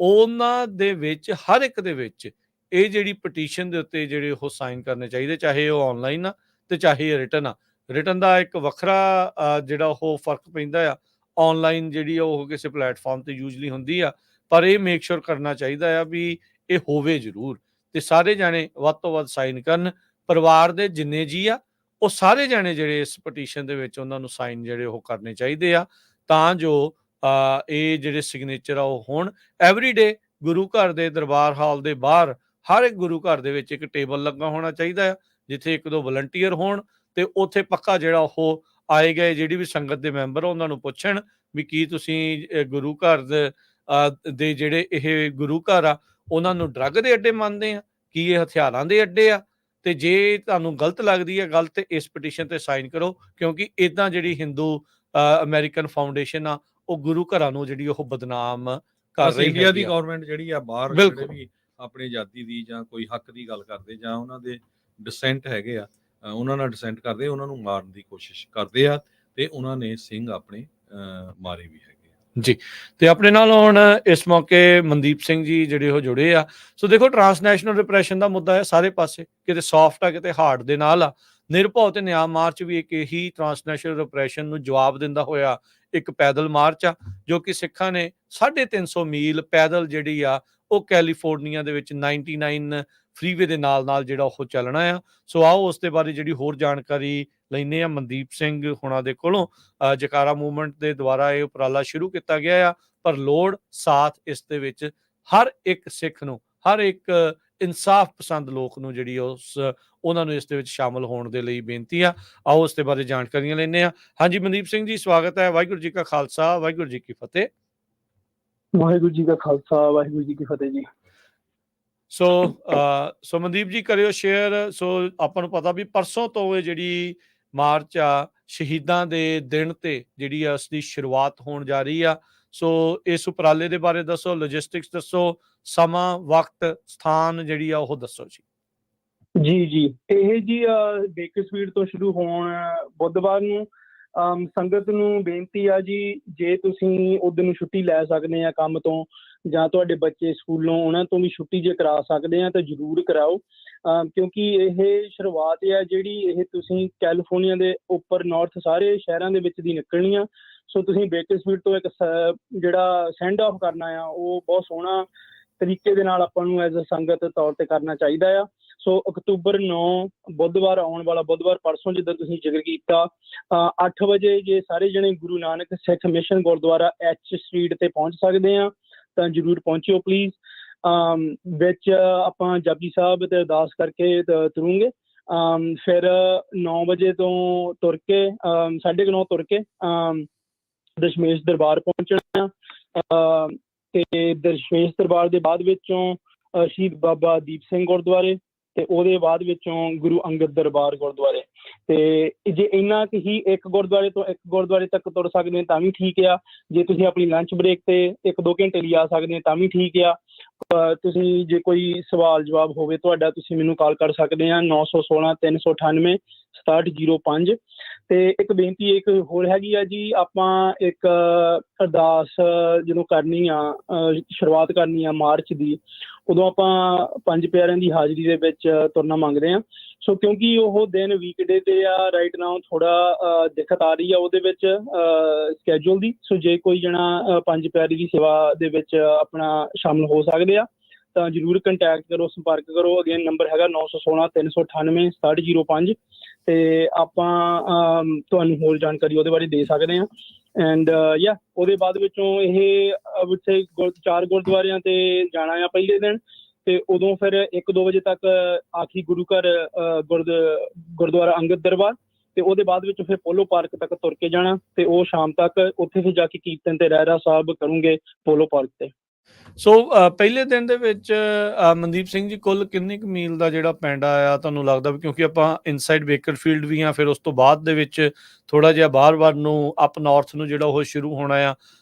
ਉਹਨਾਂ ਦੇ ਵਿੱਚ ਹਰ ਇੱਕ ਦੇ ਵਿੱਚ ਇਹ ਜਿਹੜੀ ਪਟੀਸ਼ਨ ਦੇ ਉੱਤੇ ਜਿਹੜੇ ਉਹ ਸਾਈਨ ਕਰਨੇ ਚਾਹੀਦੇ, ਚਾਹੇ ਉਹ ਆਨਲਾਈਨ ਆ ਤੇ ਚਾਹੇ ਰਿਟਨ ਆ। ਰਿਟਨ ਦਾ ਇੱਕ ਵੱਖਰਾ ਜਿਹੜਾ ਉਹ ਫਰਕ ਪੈਂਦਾ ਆ। ਆਨਲਾਈਨ ਜਿਹੜੀ ਉਹ ਕਿਸੇ ਪਲੇਟਫਾਰਮ ਤੇ ਯੂਜਲੀ ਹੁੰਦੀ ਆ, ਪਰ ਇਹ ਮੇਕ ਸ਼ੋਰ ਕਰਨਾ ਚਾਹੀਦਾ ਆ ਵੀ ਇਹ ਹੋਵੇ ਜ਼ਰੂਰ ਤੇ ਸਾਰੇ ਜਾਣੇ ਵੱਧ ਤੋਂ ਵੱਧ ਸਾਈਨ ਕਰਨ। ਪਰਿਵਾਰ ਦੇ ਜਿੰਨੇ ਜੀ ਆ ਉਹ ਸਾਰੇ ਜਾਣੇ ਜਿਹੜੇ ਇਸ ਪਟੀਸ਼ਨ ਦੇ ਵਿੱਚ ਉਹਨਾਂ ਨੂੰ ਸਾਈਨ ਜਿਹੜੇ ਉਹ ਕਰਨੇ ਚਾਹੀਦੇ ਆ, ਤਾਂ ਜੋ ਇਹ ਜਿਹੜੇ ਸਿਗਨੇਚਰ ਆ ਉਹ ਹੋਣ। ਐਵਰੀਡੇ ਗੁਰੂ ਘਰ ਦੇ ਦਰਬਾਰ ਹਾਲ ਦੇ ਬਾਹਰ ਹਰ ਇੱਕ ਗੁਰੂ ਘਰ ਦੇ ਵਿੱਚ ਇੱਕ ਟੇਬਲ ਲੱਗਾ ਹੋਣਾ ਚਾਹੀਦਾ ਆ, ਜਿੱਥੇ ਇੱਕ ਦੋ ਵਲੰਟੀਅਰ ਹੋਣ ਤੇ ਉੱਥੇ ਪੱਕਾ ਜਿਹੜਾ ਉਹ ਆਏ ਗਏ ਜਿਹੜੀ ਵੀ ਸੰਗਤ ਦੇ ਮੈਂਬਰ ਉਹਨਾਂ ਨੂੰ ਪੁੱਛਣ ਵੀ ਕੀ ਤੁਸੀਂ ਗੁਰੂ ਘਰ ਦੇ ਜਿਹੜੇ ਇਹ ਗੁਰੂ ਘਰ ਆ ਉਹਨਾਂ ਨੂੰ ਡਰੱਗ ਦੇ ਅੱਡੇ ਮੰਨਦੇ ਆ, ਕੀ ਇਹ ਹਥਿਆਰਾਂ ਦੇ ਅੱਡੇ ਆ? ਤੇ ਜੇ ਤੁਹਾਨੂੰ ਗਲਤ ਲੱਗਦੀ ਹੈ ਗੱਲ, ਤੇ ਇਸ ਪਟੀਸ਼ਨ ਤੇ ਸਾਈਨ ਕਰੋ, ਕਿਉਂਕਿ ਇਦਾਂ ਜਿਹੜੀ ਹਿੰਦੂ ਅਮਰੀਕਨ ਫਾਊਂਡੇਸ਼ਨ ਆ ਉਹ ਗੁਰੂ ਘਰਾਂ ਨੂੰ ਜਿਹੜੀ ਉਹ ਬਦਨਾਮ ਕਰ ਰਹੀ ਹੈ। ਇੰਡੀਆ ਦੀ ਗਵਰਨਮੈਂਟ ਜਿਹੜੀ ਆ ਬਾਹਰ ਜਿਹੜੇ ਵੀ ਆਪਣੀ ਆਜ਼ਾਦੀ ਦੀ ਜਾਂ ਕੋਈ ਹੱਕ ਦੀ ਗੱਲ ਕਰਦੇ ਜਾਂ ਉਹਨਾਂ ਦੇ ਡਿਸੈਂਟ ਹੈਗੇ ਆ, ਉਹਨਾਂ ਨਾਲ ਡਿਸੈਂਟ ਕਰਦੇ, ਉਹਨਾਂ ਨੂੰ ਮਾਰਨ ਦੀ ਕੋਸ਼ਿਸ਼ ਕਰਦੇ ਆ ਤੇ ਉਹਨਾਂ ਨੇ ਸਿੰਘ ਆਪਣੇ ਮਾਰੇ ਵੀ ਹੈਗੇ ਜੀ। ਤੇ ਆਪਣੇ ਨਾਲ ਹੁਣ ਇਸ ਮੌਕੇ ਮਨਦੀਪ ਸਿੰਘ ਜੀ ਜਿਹੜੇ ਉਹ ਜੁੜੇ ਆ। ਸੋ ਦੇਖੋ, ਟਰਾਂਸਨੈਸ਼ਨਲ ਰਿਪਰੈਸ਼ਨ ਦਾ ਮੁੱਦਾ ਹੈ ਸਾਰੇ ਪਾਸੇ, ਕਿਤੇ ਸੌਫਟ ਆ ਕਿਤੇ ਹਾਰਡ ਦੇ ਨਾਲ ਆ। ਨਿਰਭਉ ਤੇ ਨਿਆਂ ਮਾਰਚ ਵੀ ਇੱਕ ਇਹੀ ਟਰਾਂਸਨੈਸ਼ਨਲ ਰਿਪਰੈਸ਼ਨ ਨੂੰ ਜਵਾਬ ਦਿੰਦਾ ਹੋਇਆ ਇੱਕ ਪੈਦਲ ਮਾਰਚ ਆ, ਜੋ ਕਿ ਸਿੱਖਾਂ ਨੇ 350 ਮੀਲ ਪੈਦਲ ਜਿਹੜੀ ਆ ਉਹ ਕੈਲੀਫੋਰਨੀਆ ਦੇ ਵਿੱਚ 99 ਫਰੀਵੇ ਦੇ ਨਾਲ ਜਿਹੜਾ ਉਹ ਚੱਲਣਾ ਆ। ਸੋ ਆਓ ਉਸ ਦੇ ਬਾਰੇ ਜਿਹੜੀ ਹੋਰ ਜਾਣਕਾਰੀ ਲੈਂਦੇ ਆ ਮਨਦੀਪ ਸਿੰਘ ਹੁਣਾਂ ਦੇ ਕੋਲੋਂ। ਜਕਾਰਾ ਮੂਵਮੈਂਟ ਦੇ ਦੁਆਰਾ ਇਹ ਉਪਰਾਲਾ ਸ਼ੁਰੂ ਕੀਤਾ ਗਿਆ ਆ, ਪਰ ਲੋੜ ਸਾਥ ਇਸ ਦੇ ਵਿੱਚ ਹਰ ਇੱਕ ਸਿੱਖ ਨੂੰ, ਹਰ ਇੱਕ ਇਨਸਾਫ ਪਸੰਦ ਲੋਕ ਨੂੰ ਜਿਹੜੀ ਉਹਨਾਂ ਨੂੰ ਇਸ ਦੇ ਵਿੱਚ ਸ਼ਾਮਲ ਹੋਣ ਦੇ ਲਈ ਬੇਨਤੀ ਆ। ਆਓ ਉਸ ਦੇ ਬਾਰੇ ਜਾਣਕਾਰੀਆਂ ਲੈਂਦੇ ਆ। ਹਾਂਜੀ ਮਨਦੀਪ ਸਿੰਘ ਜੀ, ਸਵਾਗਤ ਹੈ। ਵਾਹਿਗੁਰੂ ਜੀ ਕਾ ਖਾਲਸਾ, ਵਾਹਿਗੁਰੂ ਜੀ ਕੀ ਫਤਿਹ। ਵਾਹਿਗੁਰੂ ਜੀ ਕਾ ਖਾਲਸਾ, ਵਾਹਿਗੁਰੂ ਜੀ ਕੀ ਫਤਿਹ ਜੀ। ਸੋ ਮਨਦੀਪ ਜੀ ਕਰਿਓ ਸ਼ੇਅਰ। ਸੋ ਆਪਾਂ ਨੂੰ ਪਤਾ ਵੀ ਪਰਸੋਂ ਤੋਂ ਇਹ ਜਿਹੜੀ ਮਾਰਚ ਆ ਸ਼ਹੀਦਾਂ ਦੇ ਦਿਨ ਤੇ ਜਿਹੜੀ ਆ ਉਸ ਦੀ ਸ਼ੁਰੂਆਤ ਹੋਣ ਜਾ ਰਹੀ ਆ। ਸੋ ਇਸ ਉਪਰਾਲੇ ਦੇ ਬਾਰੇ ਦੱਸੋ, ਲੌਜਿਸਟਿਕਸ ਦੱਸੋ, ਸਮਾਂ, ਵਕਤ, ਸਥਾਨ ਜਿਹੜੀ ਆ ਉਹ ਦੱਸੋ ਜੀ। ਜੀ ਇਹ ਜੀ ਬੇਕਰਸਫੀਲਡ ਤੋਂ ਸ਼ੁਰੂ ਹੋਣ ਬੁੱਧਵਾਰ ਨੂੰ ਸੰਗਤ ਨੂੰ ਬੇਨਤੀ ਆ ਜੀ, ਜੇ ਤੁਸੀਂ ਉਦੋਂ ਨੂੰ ਛੁੱਟੀ ਲੈ ਸਕਦੇ ਆ ਕੰਮ ਤੋਂ, ਜਾਂ ਤੁਹਾਡੇ ਬੱਚੇ ਸਕੂਲੋਂ ਉਹਨਾਂ ਤੋਂ ਵੀ ਛੁੱਟੀ ਜੇ ਕਰਾ ਸਕਦੇ ਆ ਤਾਂ ਜ਼ਰੂਰ ਕਰਾਓ, ਕਿਉਂਕਿ ਇਹ ਸ਼ੁਰੂਆਤ ਆ ਜਿਹੜੀ ਇਹ ਤੁਸੀਂ ਕੈਲੀਫੋਰਨੀਆ ਦੇ ਉੱਪਰ ਨਾਰਥ ਸਾਰੇ ਸ਼ਹਿਰਾਂ ਦੇ ਵਿੱਚ ਦੀ ਨਿਕਲਣੀ ਆ। ਸੋ ਤੁਸੀਂ ਬੇਕਰਸਫੀਲਡ ਤੋਂ ਇੱਕ ਜਿਹੜਾ ਸੈਂਡ ਆਫ ਕਰਨਾ ਆ ਉਹ ਬਹੁਤ ਸੋਹਣਾ ਤਰੀਕੇ ਦੇ ਨਾਲ ਆਪਾਂ ਨੂੰ ਐਜ਼ ਅ ਸੰਗਤ ਤੌਰ ਤੇ ਕਰਨਾ ਚਾਹੀਦਾ ਆ। ਸੋ ਅਕਤੂਬਰ 9 ਬੁੱਧਵਾਰ, ਆਉਣ ਵਾਲਾ ਬੁੱਧਵਾਰ, ਪਰਸੋਂ ਜਿੱਦਾਂ ਤੁਸੀਂ ਜ਼ਿਕਰ ਕੀਤਾ, 8 ਵਜੇ ਜੇ ਸਾਰੇ ਜਣੇ ਗੁਰੂ ਨਾਨਕ ਸਿੱਖ ਮਿਸ਼ਨ ਗੁਰਦੁਆਰਾ ਐਚ ਸਟਰੀਟ ਤੇ ਪਹੁੰਚ ਸਕਦੇ ਆ ਤਾਂ ਜ਼ਰੂਰ ਪਹੁੰਚਿਓ ਪਲੀਜ਼। ਵਿੱਚ ਆਪਾਂ ਜਪਜੀ ਸਾਹਿਬ ਤੇ ਅਰਦਾਸ ਕਰਕੇ ਤੁਰੂੰਗੇ। ਫਿਰ 9 ਵਜੇ ਤੋਂ ਤੁਰ ਕੇ 9:30 ਤੁਰ ਕੇ ਦਸ਼ਮੇਸ਼ ਦਰਬਾਰ ਪਹੁੰਚਣਾ ਤੇ ਦਸ਼ਮੇਸ਼ ਦਰਬਾਰ ਦੇ ਬਾਅਦ ਵਿੱਚੋਂ ਸ਼ਹੀਦ ਬਾਬਾ ਦੀਪ ਸਿੰਘ ਗੁਰਦੁਆਰੇ ਤੇ ਉਹਦੇ ਬਾਅਦ ਵਿੱਚੋਂ ਗੁਰੂ ਅੰਗਦ ਦਰਬਾਰ ਗੁਰਦੁਆਰੇ। ਤੇ ਜੇ ਇੰਨਾ ਕੁ ਹੀ ਇੱਕ ਗੁਰਦੁਆਰੇ ਤੋਂ ਇੱਕ ਗੁਰਦੁਆਰੇ ਤੱਕ ਤੁਰ ਸਕਦੇ ਤਾਂ ਵੀ ਠੀਕ ਆ। ਜੇ ਤੁਸੀਂ ਆਪਣੀ ਲੰਚ ਬ੍ਰੇਕ ਤੇ 1-2 ਘੰਟੇ ਲਈ ਆ ਸਕਦੇ ਤਾਂ ਵੀ ਠੀਕ ਆ। ਤੁਸੀਂ ਜੇ ਕੋਈ ਸਵਾਲ ਜਵਾਬ ਹੋਵੇ ਤੁਹਾਡਾ, ਤੁਸੀਂ ਮੈਨੂੰ ਕਾਲ ਕਰ ਸਕਦੇ ਆ 916 398 6705। ਤੇ ਇੱਕ ਬੇਨਤੀ ਇੱਕ ਹੋਰ ਹੈਗੀ ਆ ਜੀ, ਆਪਾਂ ਇੱਕ ਅਰਦਾਸ ਜਦੋਂ ਕਰਨੀ ਆ, ਸ਼ੁਰੂਆਤ ਕਰਨੀ ਆ ਮਾਰਚ ਦੀ, ਉਦੋਂ ਆਪਾਂ ਪੰਜ ਪਿਆਰਿਆਂ ਦੀ ਹਾਜ਼ਰੀ ਦੇ ਵਿੱਚ ਤੁਰਨਾ ਮੰਗਦੇ ਹਾਂ। ਸੋ ਕਿਉਂਕਿ ਉਹ ਦਿਨ ਵੀਕਡੇ ਤੇ ਆ ਰਾਈਟ ਨਾਓ, ਥੋੜਾ ਦਿੱਕਤ ਆ ਰਹੀ ਆ ਉਹਦੇ ਵਿੱਚ ਸਕੈਜੂਲ ਦੀ। ਸੋ ਜੇ ਕੋਈ ਜਣਾ ਪੰਜ ਪਿਆਰੀ ਦੀ ਸੇਵਾ ਦੇ ਵਿੱਚ ਆਪਣਾ ਸ਼ਾਮਲ ਹੋ ਸਕਦੇ ਆ ਤਾਂ ਜ਼ਰੂਰ ਕੰਟੈਕਟ ਕਰੋ, ਸੰਪਰਕ ਕਰੋ। ਅਗੇਨ ਨੰਬਰ ਹੈਗਾ 916 398 6705 ਤੇ ਆਪਾਂ ਤੁਹਾਨੂੰ ਹੋਰ ਜਾਣਕਾਰੀ ਉਹਦੇ ਬਾਰੇ ਦੇ ਸਕਦੇ ਹਾਂ। ਐਂਡ ਉਹਦੇ ਬਾਅਦ ਵਿੱਚੋਂ ਇਹ 4 ਗੁਰਦੁਆਰਿਆਂ ਤੇ ਜਾਣਾ ਆ ਪਹਿਲੇ ਦਿਨ, ਤੇ ਉਦੋਂ ਫਿਰ 1-2 ਵਜੇ ਤੱਕ ਆਖਰੀ ਗੁਰੂ ਘਰ ਗੁਰਦੁਆਰਾ ਅੰਗਦ ਦਰਬਾਰ, ਤੇ ਉਹਦੇ ਬਾਅਦ ਵਿੱਚ ਫਿਰ ਪੋਲੋ ਪਾਰਕ ਤੱਕ ਤੁਰ ਕੇ ਜਾਣਾ, ਤੇ ਉਹ ਸ਼ਾਮ ਤੱਕ ਉੱਥੇ ਫਿਰ ਜਾ ਕੇ ਕੀਰਤਨ ਤੇ ਰਹਿਰਾ ਸਾਹਿਬ ਕਰੂੰਗੇ ਪੋਲੋ ਪਾਰਕ ਤੇ। ਸੋ ਪਹਿਲੇ ਦਿਨ ਦੇ ਵਿੱਚ ਮਨਦੀਪ ਸਿੰਘ ਜੀ ਕੁੱਲ ਕਿੰਨੀ ਕੁ ਮੀਲ ਦਾ ਜਿਹੜਾ ਪਿੰਡ ਆ ਤੁਹਾਨੂੰ ਲੱਗਦਾ ਵੀ, ਕਿਉਂਕਿ ਆਪਾਂ ਇਨਸਾਈਡ ਬੇਕਰਫੀਲਡ ਵੀ ਆ, ਫਿਰ ਉਸ ਤੋਂ ਬਾਅਦ ਦੇ ਵਿੱਚ ਥੋੜਾ ਜਿਹਾ ਬਾਹਰ ਨੂੰ ਅਪ ਨਾਰਥ ਨੂੰ ਜਿਹੜਾ ਉਹ ਸ਼ੁਰੂ ਹੋਣਾ ਆ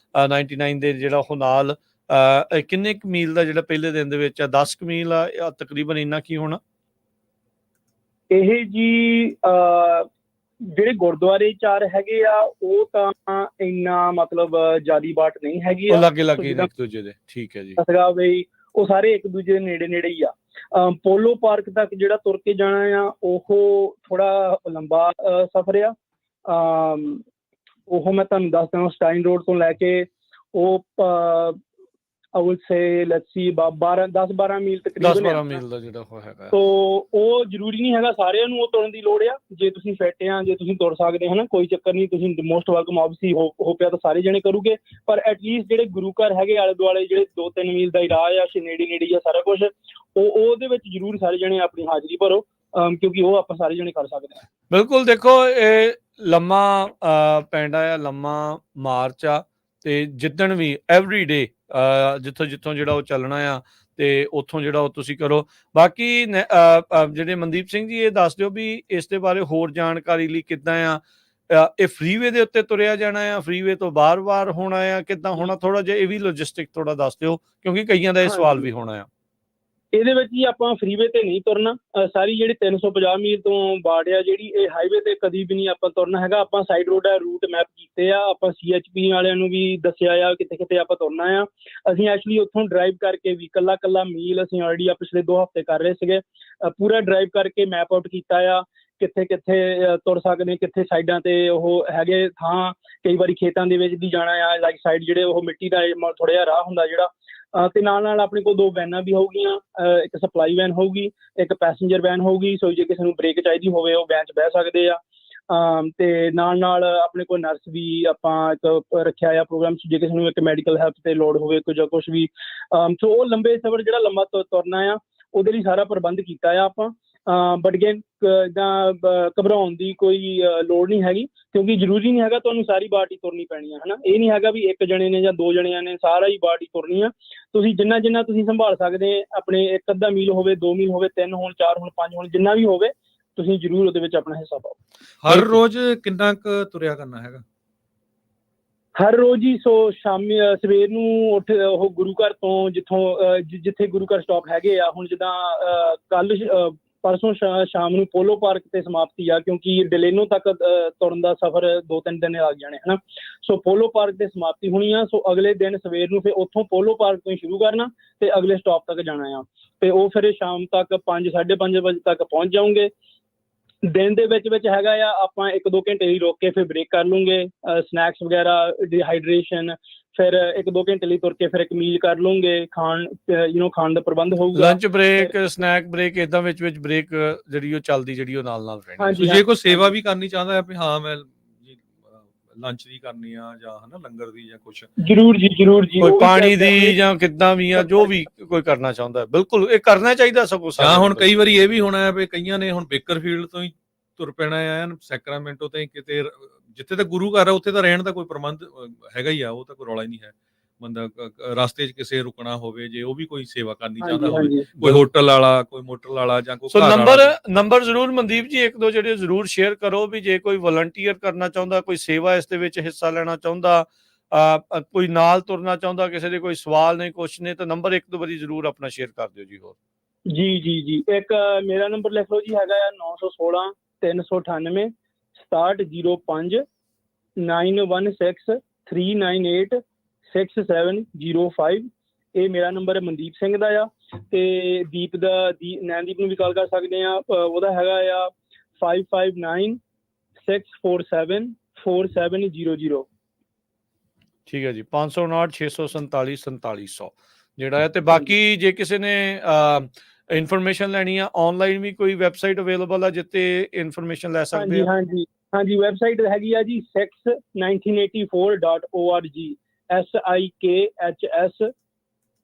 99 ਦੇ ਜਿਹੜਾ ਉਹ ਨਾਲ ਕਿੰਨੇ ਕੁ ਮੀਲ ਦਾ ਜਿਹੜਾ ਪਹਿਲੇ ਦਿਨ ਦੇ ਵਿੱਚ ਆ 10 ਕੁ ਮੀਲ ਆ ਤਕਰੀਬਨ, ਇੰਨਾ ਕੀ ਹੋਣਾ? ਇਹ ਜੀ ਜਿਹੜੇ ਗੁਰਦੁਆਰੇ 4 ਹੈਗੇ ਆ ਉਹ ਤਾਂ ਇੰਨਾ ਮਤਲਬ ਜ਼ਿਆਦੀ ਬਾਟ ਨਹੀਂ ਹੈਗੀ ਆ, ਲਾਗੇ ਇੱਕ ਦੂਜੇ ਦੇ। ਠੀਕ ਹੈ ਜੀ, ਦੱਸਗਾ ਬਈ ਉਹ ਸਾਰੇ ਇੱਕ ਦੂਜੇ ਦੇ ਨੇੜੇ ਨੇੜੇ ਹੀ ਆ। ਪੋਲੋ ਪਾਰਕ ਤੱਕ ਜਿਹੜਾ ਤੁਰ ਕੇ ਜਾਣਾ ਆ ਉਹ ਥੋੜਾ ਲੰਬਾ ਸਫ਼ਰ ਆ। ਉਹ ਮੈਂ ਤੁਹਾਨੂੰ ਦੱਸ ਦਿਆਂ, ਸਟਾਈਨ ਰੋਡ ਤੋਂ ਲੈ ਕੇ ਉਹ I would say let's see 10-12 ਮੀਲ ਤਕਰੀਬਨ 10-12 ਮੀਲ ਦਾ ਜਿਹੜਾ ਉਹ ਹੈਗਾ। ਸੋ ਉਹ ਜ਼ਰੂਰੀ ਨਹੀਂ ਹੈਗਾ ਸਾਰਿਆਂ ਨੂੰ ਉਹ ਤੁਰਨ ਦੀ ਲੋੜ ਆ। ਜੇ ਤੁਸੀਂ ਫਿੱਟ ਆ, ਜੇ ਤੁਸੀਂ ਤੁਰ ਸਕਦੇ ਹਨਾ, ਕੋਈ ਚੱਕਰ ਨਹੀਂ, ਤੁਸੀਂ ਮੋਸਟ ਵੈਲਕਮ ਆਬਵੀਅਸਲੀ ਹੋ ਪਿਆ ਤਾਂ ਸਾਰੇ ਜਣੇ ਕਰੂਗੇ। ਪਰ ਐਟਲੀਸਟ ਜਿਹੜੇ ਗੁਰੂ ਘਰ ਹੈਗੇ ਆਲੇ ਦੁਆਲੇ, ਜਿਹੜੇ 2-3 ਮੀਲ ਦਾ ਹੀ ਰਾਹ ਆ, ਨੇੜੇ ਨੇੜੇ ਆ ਸਾਰਾ ਕੁਛ, ਉਹਦੇ ਵਿੱਚ ਜ਼ਰੂਰ ਸਾਰੇ ਜਣੇ ਆਪਣੀ ਹਾਜ਼ਰੀ ਭਰੋ, ਕਿਉਂਕਿ ਉਹ ਆਪਾਂ ਸਾਰੇ ਜਣੇ ਕਰ ਸਕਦੇ ਹਾਂ। ਬਿਲਕੁਲ, ਦੇਖੋ ਇਹ ਲੰਮਾ ਪਿੰਡ ਆ, ਲੰਮਾ ਮਾਰਚ ਆ, ਤੇ ਜਿੱਦਣ ਵੀ ਐਵਰੀ ਜਿੱਥੋਂ ਜਿਹੜਾ ਉਹ ਚੱਲਣਾ ਆ, ਤੇ ਉੱਥੋਂ ਜਿਹੜਾ ਉਹ ਤੁਸੀਂ ਕਰੋ। ਬਾਕੀ ਜਿਹੜੇ ਮਨਦੀਪ ਸਿੰਘ ਜੀ ਇਹ ਦੱਸ ਦਿਓ ਵੀ ਇਸ ਦੇ ਬਾਰੇ ਹੋਰ ਜਾਣਕਾਰੀ ਲਈ ਕਿੱਦਾਂ ਆ, ਇਹ ਫਰੀਵੇ ਦੇ ਉੱਤੇ ਤੁਰਿਆ ਜਾਣਾ ਆ, ਫਰੀਵੇ ਤੋਂ ਬਾਰ-ਬਾਰ ਹੋਣਾ ਆ, ਕਿੱਦਾਂ ਹੋਣਾ? ਥੋੜਾ ਜਿਹਾ ਇਹ ਵੀ ਲੌਜਿਸਟਿਕ ਥੋੜਾ ਦੱਸ ਦਿਓ, ਕਿਉਂਕਿ ਕਈਆਂ ਦਾ ਇਹ ਸਵਾਲ ਵੀ ਹੋਣਾ ਆ। ਇਹਦੇ ਵਿੱਚ ਹੀ ਆਪਾਂ ਫਰੀਵੇ ਤੇ ਨਹੀਂ ਤੁਰਨਾ। ਸਾਰੀ ਜਿਹੜੀ 350 ਮੀਲ ਤੋਂ ਬਾੜ ਆ ਜਿਹੜੀ, ਇਹ ਹਾਈਵੇ ਤੇ ਕਦੀ ਵੀ ਨਹੀਂ ਆਪਾਂ ਤੁਰਨਾ ਹੈਗਾ। ਆਪਾਂ ਸਾਈਡ ਰੂਟ ਮੈਪ ਕੀਤੇ ਆ, ਆਪਾਂ CHP ਵਾਲਿਆਂ ਨੂੰ ਵੀ ਦੱਸਿਆ ਆ ਕਿਤੇ ਕਿਤੇ ਆਪਾਂ ਤੁਰਨਾ ਆ। ਅਸੀਂ ਐਕਚੁਅਲੀ ਉੱਥੋਂ ਡਰਾਈਵ ਕਰਕੇ ਵੀ ਕੱਲਾ ਮੀਲ ਅਸੀਂ ਆਲਰੇਡੀ ਪਿਛਲੇ 2 ਹਫ਼ਤੇ ਕਰ ਰਹੇ ਸੀਗੇ, ਪੂਰਾ ਡਰਾਈਵ ਕਰਕੇ ਮੈਪ ਆਊਟ ਕੀਤਾ ਆ, ਕਿੱਥੇ ਕਿੱਥੇ ਤੁਰ ਸਕਦੇ, ਕਿੱਥੇ ਸਾਈਡਾਂ ਤੇ ਉਹ ਹੈਗੇ ਥਾਂ। ਕਈ ਵਾਰੀ ਖੇਤਾਂ ਦੇ ਵਿੱਚ ਵੀ ਜਾਣਾ ਆ, ਲਾਈਕ ਸਾਈਡ ਜਿਹੜੇ ਉਹ ਮਿੱਟੀ ਦਾ ਥੋੜਾ ਜਿਹਾ ਰਾਹ ਹੁੰਦਾ ਜਿਹੜਾ। ਤੇ ਨਾਲ ਆਪਣੇ ਕੋਲ 2 ਵੈਨਾਂ ਵੀ ਹੋਊਗੀਆਂ, ਇੱਕ ਸਪਲਾਈ ਵੈਨ ਹੋਊਗੀ, ਇੱਕ ਪੈਸੇਂਜਰ ਵੈਨ ਹੋਊਗੀ। ਸੋ ਜੇ ਕਿਸੇ ਨੂੰ ਬ੍ਰੇਕ ਚਾਹੀਦੀ ਹੋਵੇ ਉਹ ਵੈਨ 'ਚ ਬਹਿ ਸਕਦੇ ਆ। ਤੇ ਨਾਲ ਆਪਣੇ ਕੋਲ ਨਰਸ ਵੀ ਆਪਾਂ ਇੱਕ ਰੱਖਿਆ ਆ ਪ੍ਰੋਗਰਾਮ 'ਚ, ਜੇ ਕਿਸੇ ਨੂੰ ਇੱਕ ਮੈਡੀਕਲ ਹੈਲਪ ਤੇ ਲੋੜ ਹੋਵੇ ਕੁਝ ਵੀ। ਸੋ ਉਹ ਲੰਬੇ ਸਫ਼ਰ ਜਿਹੜਾ ਲੰਬਾ ਤੁਰਨਾ ਆ ਉਹਦੇ ਲਈ ਸਾਰਾ ਪ੍ਰਬੰਧ ਕੀਤਾ ਆ ਆਪਾਂ। ਬਟ ਅਗੇਨ ਇੱਦਾਂ ਘਬਰਾਉਣ ਦੀ ਕੋਈ ਲੋੜ ਨਹੀਂ ਹੈਗੀ, ਕਿਉਂਕਿ ਜ਼ਰੂਰੀ ਨਹੀਂ ਹੈਗਾ ਤੁਹਾਨੂੰ ਸਾਰੀ ਬਾਟ ਹੀ ਤੁਰਨੀ ਪੈਣੀ ਆ, ਹੈ ਨਾ। ਇਹ ਨਹੀਂ ਹੈਗਾ ਵੀ 1 ਜਣੇ ਨੇ ਜਾਂ 2 ਜਣਿਆਂ ਨੇ ਸਾਰਾ ਹੀ ਬਾਟ ਹੀ ਤੁਰਨੀ ਆ। ਤੁਸੀਂ ਜਿੰਨਾ ਤੁਸੀਂ ਸੰਭਾਲ ਸਕਦੇ ਆਪਣੇ, 1 ਅੱਧਾ ਮੀਲ ਹੋਵੇ, 2 ਮੀਲ ਹੋਵੇ, 3 ਹੋਣ, 4 ਹੋਣ, 5 ਹੋਣ, ਜਿੰਨਾ ਵੀ ਹੋਵੇ ਤੁਸੀਂ ਜ਼ਰੂਰ ਉਹਦੇ ਵਿੱਚ ਆਪਣਾ ਹਿੱਸਾ ਪਾਓ। ਹਰ ਰੋਜ਼ ਕਿੰਨਾ ਕੁ ਤੁਰਿਆ ਕਰਨਾ ਹੈਗਾ? ਹਰ ਰੋਜ਼ ਹੀ। ਸੋ ਸ਼ਾਮੀ ਸਵੇਰ ਨੂੰ ਉੱਠ ਉਹ ਗੁਰੂ ਘਰ ਤੋਂ ਜਿੱਥੇ ਗੁਰੂ ਘਰ ਸਟਾਪ ਹੈਗੇ ਆ, ਹੁਣ ਜਿੱਦਾਂ ਪਰਸੋਂ ਸ਼ਾਮ ਨੂੰ ਪੋਲੋ ਪਾਰਕ ਤੇ ਸਮਾਪਤੀ ਆ, ਕਿਉਂਕਿ ਡਿਲੇਨੋ ਤੱਕ ਤੁਰਨ ਦਾ ਸਫ਼ਰ 2-3 ਦਿਨ ਲੱਗ ਜਾਣੇ, ਹਨਾ। ਸੋ ਪੋਲੋ ਪਾਰਕ ਤੇ ਸਮਾਪਤੀ ਹੋਣੀ ਆ। ਸੋ ਅਗਲੇ ਦਿਨ ਸਵੇਰ ਨੂੰ ਫਿਰ ਉੱਥੋਂ ਪੋਲੋ ਪਾਰਕ ਤੋਂ ਹੀ ਸ਼ੁਰੂ ਕਰਨਾ ਤੇ ਅਗਲੇ ਸਟਾਪ ਤੱਕ ਜਾਣਾ ਆ, ਤੇ ਉਹ ਫਿਰ ਸ਼ਾਮ ਤੱਕ 5-5:30 ਵਜੇ ਤੱਕ ਪਹੁੰਚ ਜਾਓਗੇ। ਦਿਨ ਦੇ ਵਿੱਚ ਹੈਗਾ ਆ, ਆਪਾਂ 1-2 ਘੰਟੇ ਲਈ ਰੋਕ ਕੇ ਫਿਰ ਬ੍ਰੇਕ ਕਰ ਲੂੰਗੇ, ਸਨੈਕਸ ਵਗੈਰਾ, ਡੀਹਾਈਡਰੇਸ਼ਨ, ਫਿਰ 1-2 ਘੰਟੇ ਲਈ ਤੁਰ ਕੇ ਫਿਰ ਇੱਕ ਮੀਲ ਕਰ ਲੂੰਗੇ, ਖਾਣ ਦਾ ਪ੍ਰਬੰਧ ਹੋਊਗਾ, ਲੰਚ ਬ੍ਰੇਕ, ਸਨੈਕ ਬ੍ਰੇਕ, ਇਦਾਂ ਵਿੱਚ ਬ੍ਰੇਕ ਜਿਹੜੀ ਉਹ ਚੱਲਦੀ, ਜਿਹੜੀ ਉਹ ਨਾਲ ਰਹਿਣੀ। ਜੇ ਕੋਈ ਸੇਵਾ ਵੀ ਕਰਨੀ ਚਾਹੁੰਦਾ ਹੈ ਵੀ ਹਾਂ ਮੈਂ ਲੰਚ ਦੀ ਕਰਨੀ ਆ ਜਾਂ ਹਨਾ ਲੰਗਰ ਦੀ ਜਾਂ ਕੁਝ, ਜ਼ਰੂਰ ਜੀ ਕੋਈ ਪਾਣੀ ਦੀ ਜਾਂ ਕਿੱਦਾਂ ਵੀ ਆ, ਜੋ ਵੀ ਕੋਈ ਕਰਨਾ ਚਾਹੁੰਦਾ ਬਿਲਕੁਲ ਇਹ ਕਰਨਾ ਚਾਹੀਦਾ ਸਗੋਂ। ਜਾਂ ਹੁਣ ਕਈ ਵਾਰੀ ਇਹ ਵੀ ਹੋਣਾ ਹੈ ਵੀ ਕਈਆਂ ਨੇ ਹੁਣ ਬੇਕਰਫੀਲਡ ਤੋਂ ਹੀ ਤੁਰ ਪੈਣਾ ਆ, ਸੈਕਰਾਮੈਂਟੋ ਤੇ ਕਿਤੇ ਜਿੱਥੇ ਤੱਕ ਗੁਰੂ ਘਰ ਆ ਉੱਥੇ ਤਾਂ ਰਹਿਣ ਦਾ ਕੋਈ ਪ੍ਰਬੰਧ ਹੈਗਾ ਹੀ ਆ, ਉਹ ਤਾਂ ਕੋਈ ਰੌਲਾ ਹੀ ਨਹੀਂ ਹੈ। ਬੰਦਾ ਰਸਤੇ 'ਚ ਕਿਸੇ ਰੁਕਣਾ ਹੋਵੇ, ਜੇ ਉਹ ਵੀ ਕੋਈ ਸੇਵਾ ਕਰਨੀ ਚਾਹੁੰਦਾ ਹੋਵੇ, ਕੋਈ ਹੋਟਲ ਵਾਲਾ, ਕੋਈ ਮੋਟਰ ਵਾਲਾ ਜਾਂ ਕੋਈ ਨੰਬਰ ਜ਼ਰੂਰ ਮਨਦੀਪ ਜੀ 1-2 ਜਿਹੜੇ ਜ਼ਰੂਰ ਸ਼ੇਅਰ ਕਰੋ ਵੀ ਜੇ ਕੋਈ ਵਲੰਟੀਅਰ ਕਰਨਾ ਚਾਹੁੰਦਾ, ਕੋਈ ਸੇਵਾ ਇਸ ਦੇ ਵਿੱਚ ਹਿੱਸਾ ਲੈਣਾ ਚਾਹੁੰਦਾ, ਕੋਈ ਨਾਲ ਤੁਰਨਾ ਚਾਹੁੰਦਾ, ਕਿਸੇ ਦੇ ਕੋਈ ਸਵਾਲ ਨਹੀਂ ਕੁਛ ਨੇ, ਤਾਂ ਨੰਬਰ 1-2 ਵਾਰੀ ਜ਼ਰੂਰ ਆਪਣਾ ਸ਼ੇਅਰ ਕਰ ਦਿਓ ਜੀ। ਹੋਰ ਜੀ ਇੱਕ ਮੇਰਾ ਨੰਬਰ ਲਿਖ ਲਓ ਜੀ, ਹੈਗਾ ਆ 916 398 6705 916 398 6705। ਇਹ ਮੇਰਾ ਨੰਬਰ ਮਨਦੀਪ ਸਿੰਘ ਦਾ ਆ, ਤੇ ਦੀਪ ਦਾ ਨੈਨਦੀਪ ਨੂੰ ਵੀ ਕਾਲ ਕਰ ਸਕਦੇ ਆ, ਉਹਦਾ ਹੈਗਾ ਆ 559 647 4700। ਠੀਕ ਹੈ ਜੀ, 559 647 4700 ਜਿਹੜਾ ਹੈ। ਤੇ ਬਾਕੀ ਜੇ ਕਿਸੇ ਨੇ ਇਨਫੋਰਮੇਸ਼ਨ ਲੈਣੀ ਆ, ਆਨਲਾਈਨ ਵੀ ਕੋਈ ਵੈਬਸਾਈਟ ਅਵੇਲੇਬਲ ਆ ਜਿੱਤੇ ਇਨਫੋਰਮੇਸ਼ਨ ਲੈ ਸਕਦੇ ਆ? ਹਾਂਜੀ ਵੈਬਸਾਈਟ ਹੈਗੀ ਆ ਜੀ sikhs1984.org, SIKHS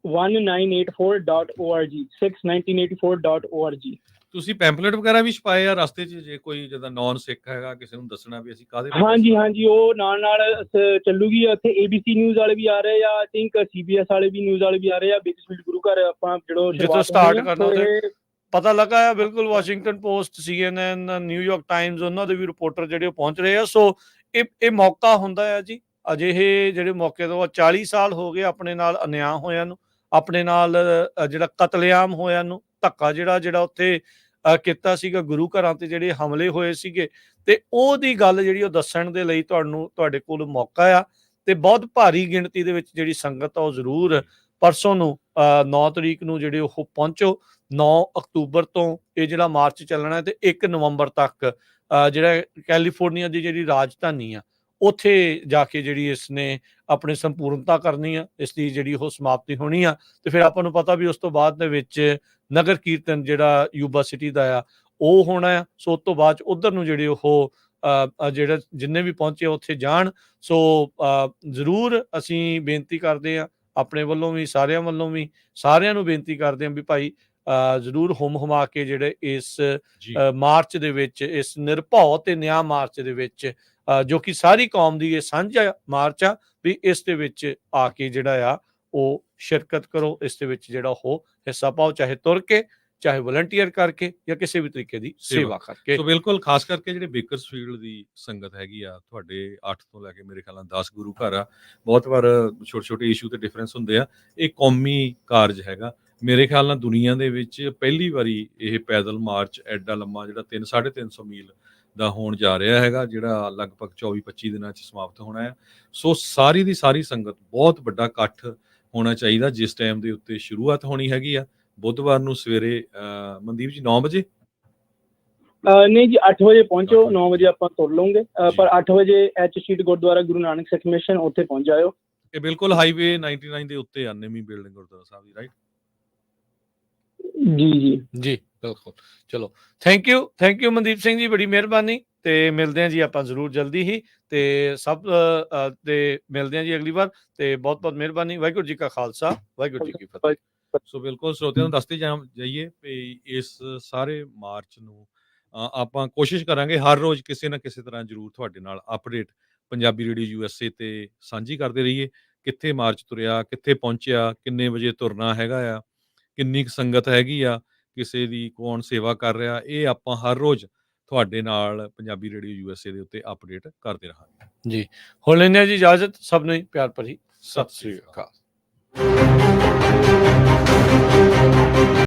1984.org, sikhs1984.org। ਤੁਸੀਂ ਪੈਂਪਲੇਟ ਵਗੈਰਾ ਵੀ ਛਪਾਏ ਆ ਰਸਤੇ 'ਚ, ਜੇ ਕੋਈ ਜਿੱਦਾਂ ਨੌਨ ਸਿੱਖ ਹੈਗਾ ਕਿਸੇ ਨੂੰ ਦੱਸਣਾ ਵੀ ਅਸੀਂ ਕਾਹਦੇ? ਹਾਂਜੀ ਉਹ ਨਾਲ ਚੱਲੂਗੀ। ਉੱਥੇ ABC ਨਿਊਜ਼ ਵਾਲੇ ਵੀ ਆ ਰਹੇ ਆ, ਆਈ ਥਿੰਕ CBS ਵਾਲੇ ਵੀ ਨਿਊਜ਼ ਵਾਲੇ ਵੀ ਆ ਰਹੇ ਆ। ਬੇਕਸਫੀਲਡ ਗੁਰੂ ਘਰ ਆਪਾਂ ਜਿੱਥੋਂ ਸਟਾਰਟ ਕਰਨਾ ਤੇ ਪਤਾ ਲੱਗਾ ਆ ਬਿਲਕੁਲ। Washington post, CNN, New York Times, ਉਹਨਾਂ ਦੇ ਵੀ ਰਿਪੋਰਟਰ ਜਿਹੜੇ ਉਹ ਪਹੁੰਚ ਰਹੇ ਆ। ਸੋ ਇਹ ਮੌਕਾ ਹੁੰਦਾ ਹੈ ਜੀ, ਅਜਿਹੇ ਜਿਹੜੇ ਮੌਕੇ ਤੋਂ 40 ਸਾਲ ਹੋ ਗਏ ਆਪਣੇ ਨਾਲ ਅਨਿਆਂ ਹੋਇਆਂ ਨੂੰ, ਆਪਣੇ ਨਾਲ ਜਿਹੜਾ ਕਤਲੇਆਮ ਹੋਇਆਂ ਨੂੰ, ਧੱਕਾ ਜਿਹੜਾ ਉੱਥੇ ਕੀਤਾ ਸੀਗਾ, ਗੁਰੂ ਘਰਾਂ ਤੇ ਜਿਹੜੇ ਹਮਲੇ ਹੋਏ ਸੀਗੇ, ਤੇ ਉਹਦੀ ਗੱਲ ਜਿਹੜੀ ਉਹ ਦੱਸਣ ਦੇ ਲਈ ਤੁਹਾਡੇ ਕੋਲ ਮੌਕਾ ਆ। ਤੇ ਬਹੁਤ ਭਾਰੀ ਗਿਣਤੀ ਦੇ ਵਿੱਚ ਜਿਹੜੀ ਸੰਗਤ ਆ ਉਹ ਜ਼ਰੂਰ ਪਰਸੋਂ ਨੂੰ 9 ਤਰੀਕ ਨੂੰ ਜਿਹੜੇ ਉਹ ਪਹੁੰਚੋ। 9 ਅਕਤੂਬਰ ਤੋਂ ਇਹ ਜਿਹੜਾ ਮਾਰਚ ਚੱਲਣਾ ਤੇ 1 ਨਵੰਬਰ ਤੱਕ ਜਿਹੜਾ ਕੈਲੀਫੋਰਨੀਆ ਦੀ ਜਿਹੜੀ ਰਾਜਧਾਨੀ ਆ ਉੱਥੇ ਜਾ ਕੇ ਜਿਹੜੀ ਇਸ ਨੇ ਆਪਣੀ ਸੰਪੂਰਨਤਾ ਕਰਨੀ ਆ, ਇਸ ਦੀ ਜਿਹੜੀ ਉਹ ਸਮਾਪਤੀ ਹੋਣੀ ਆ। ਤੇ ਫਿਰ ਆਪਾਂ ਨੂੰ ਪਤਾ ਵੀ ਉਸ ਤੋਂ ਬਾਅਦ ਦੇ ਵਿੱਚ ਨਗਰ ਕੀਰਤਨ ਜਿਹੜਾ ਯੂਬਾ ਸਿਟੀ ਦਾ ਆ ਉਹ ਹੋਣਾ ਆ। ਸੋ ਉਸ ਤੋਂ ਬਾਅਦ ਉਧਰ ਨੂੰ ਜਿਹੜੇ ਉਹ ਜਿਹੜਾ ਜਿੰਨੇ ਵੀ ਪਹੁੰਚੇ ਉੱਥੇ ਜਾਣ। ਸੋ ਜ਼ਰੂਰ ਅਸੀਂ ਬੇਨਤੀ ਕਰਦੇ ਆ ਆਪਣੇ ਵੱਲੋਂ ਵੀ, ਸਾਰਿਆਂ ਵੱਲੋਂ ਵੀ, ਸਾਰਿਆਂ ਨੂੰ ਬੇਨਤੀ ਕਰਦੇ ਆ ਵੀ ਭਾਈ ਜ਼ਰੂਰ ਹੁਮਾ ਕੇ ਜਿਹੜੇ ਇਸ ਮਾਰਚ ਦੇ ਵਿੱਚ, ਇਸ ਨਿਰਭਉ ਤੇ ਨਿਆਂ ਮਾਰਚ ਦੇ ਵਿੱਚ, ਜੋ ਕਿ ਸਾਰੀ ਕੌਮ ਦੀ ਇਹ ਸਾਂਝਾ ਮਾਰਚ ਆ, ਵੀ ਇਸ ਦੇ ਵਿੱਚ ਆ ਕੇ ਜਿਹੜਾ ਆ ਉਹ ਸ਼ਿਰਕਤ ਕਰੋ, ਇਸ ਦੇ ਵਿੱਚ ਜਿਹੜਾ ਉਹ ਹਿੱਸਾ ਪਾਓ, ਚਾਹੇ ਤੁਰ ਕੇ, ਚਾਹੇ ਵਲੰਟੀਅਰ ਕਰਕੇ, ਜਾਂ ਕਿਸੇ ਵੀ ਤਰੀਕੇ ਦੀ ਸੇਵਾ ਕਰਕੇ। ਸੋ ਬਿਲਕੁਲ, ਖਾਸ ਕਰਕੇ ਜਿਹੜੇ ਬੇਕਰਸਫੀਲਡ ਦੀ ਸੰਗਤ ਹੈਗੀ ਆ, ਤੁਹਾਡੇ 8 ਤੋਂ ਲੈ ਕੇ ਮੇਰੇ ਖਿਆਲ ਨਾਲ 10 ਗੁਰੂ ਘਰ ਆ। ਬਹੁਤ ਵਾਰ ਛੋਟੇ ਇਸ਼ੂ ਤੇ ਡਿਫਰੈਂਸ ਹੁੰਦੇ ਆ। ਇਹ ਕੌਮੀ ਕਾਰਜ ਹੈਗਾ। ਮੇਰੇ ਖਿਆਲ ਨਾਲ ਦੁਨੀਆ ਦੇ ਵਿੱਚ ਪਹਿਲੀ ਵਾਰੀ ਇਹ ਪੈਦਲ ਮਾਰਚ ਐਡਾ ਲੰਮਾ ਜਿਹੜਾ 350 ਮੀਲ ਦਾ ਹੋਣ ਜਾ ਰਿਹਾ ਹੈਗਾ, ਜਿਹੜਾ ਲਗਭਗ 24-25 ਦਿਨਾਂ 'ਚ ਸਮਾਪਤ ਹੋਣਾ ਹੈ। ਸੋ ਸਾਰੀ ਦੀ ਸਾਰੀ ਸੰਗਤ, ਬਹੁਤ ਵੱਡਾ ਇਕੱਠ ਹੋਣਾ ਚਾਹੀਦਾ। ਜਿਸ ਟਾਈਮ ਦੇ ਉੱਤੇ ਸ਼ੁਰੂਆਤ ਹੋਣੀ ਹੈਗੀ ਆ ਬੁੱਧਵਾਰ ਨੂੰ ਸਵੇਰੇ ਮਨਦੀਪ ਜੀ 9 ਵਜੇ? ਨਹੀਂ ਜੀ, 8 ਵਜੇ ਪਹੁੰਚੋ, 9 ਵਜੇ ਆਪਾਂ ਤੁਰ ਲਵਾਂਗੇ, ਪਰ 8 ਵਜੇ ਐਚ ਸਟਰੀਟ ਗੁਰਦੁਆਰਾ ਗੁਰੂ ਨਾਨਕ ਸਿੱਖ ਮਿਸ਼ਨ ਉੱਥੇ ਪਹੁੰਚ ਜਾਇਓ। ਇਹ ਬਿਲਕੁਲ ਹਾਈਵੇ 99 ਦੇ ਉੱਤੇ ਆ, ਨਵੀਂ ਬਿਲਡਿੰਗ ਗੁਰਦੁਆਰਾ ਸਾਹਿਬ ਦੀ, ਰਾਈਟ? ਜੀ ਬਿਲਕੁਲ। ਚਲੋ, ਥੈਂਕ ਯੂ ਮਨਦੀਪ ਸਿੰਘ ਜੀ, ਬੜੀ ਮਿਹਰਬਾਨੀ। ਤੇ ਮਿਲਦੇ ਹਾਂ ਜੀ ਆਪਾਂ ਜ਼ਰੂਰ ਜਲਦੀ ਹੀ, ਤੇ ਸਭ ਤੇ ਮਿਲਦੇ ਹਾਂ ਜੀ ਅਗਲੀ ਵਾਰ। ਤੇ ਬਹੁਤ ਬਹੁਤ ਮਿਹਰਬਾਨੀ। ਵਾਹਿਗੁਰੂ ਜੀ ਕਾ ਖਾਲਸਾ, ਵਾਹਿਗੁਰੂ ਜੀ ਕੀ ਫਤਿਹ। ਸੋ ਬਿਲਕੁਲ ਸਰੋਤਿਆਂ ਨੂੰ ਦੱਸਦੇ ਜਾਈਏ ਵੀ ਇਸ ਸਾਰੇ ਮਾਰਚ ਨੂੰ ਆਪਾਂ ਕੋਸ਼ਿਸ਼ ਕਰਾਂਗੇ ਹਰ ਰੋਜ਼ ਕਿਸੇ ਨਾ ਕਿਸੇ ਤਰ੍ਹਾਂ ਜ਼ਰੂਰ ਤੁਹਾਡੇ ਨਾਲ ਅਪਡੇਟ ਪੰਜਾਬੀ ਰੇਡੀਓ USA ਤੇ ਸਾਂਝੀ ਕਰਦੇ ਰਹੀਏ। ਕਿੱਥੇ ਮਾਰਚ ਤੁਰਿਆ, ਕਿੱਥੇ ਪਹੁੰਚਿਆ, ਕਿੰਨੇ ਵਜੇ ਤੁਰਨਾ ਹੈਗਾ ਆ, ਕਿੰਨੀ ਕੁ ਸੰਗਤ ਹੈਗੀ ਆ, ਕਿਸੇ ਦੀ ਕੌਣ ਸੇਵਾ ਕਰ ਰਿਹਾ, ਇਹ ਆਪਾਂ ਹਰ ਰੋਜ਼ ਤੁਹਾਡੇ ਨਾਲ ਪੰਜਾਬੀ ਰੇਡੀਓ USA ਦੇ ਉੱਤੇ ਅਪਡੇਟ ਕਰਦੇ ਰਹਾਂਗੇ ਜੀ। ਹੁਣ ਲੈਂਦੇ ਹਾਂ ਜੀ ਇਜਾਜ਼ਤ। ਸਭ ਨੂੰ ਪਿਆਰ ਭਰੀ ਸਤਿ ਸ੍ਰੀ ਅਕਾਲ।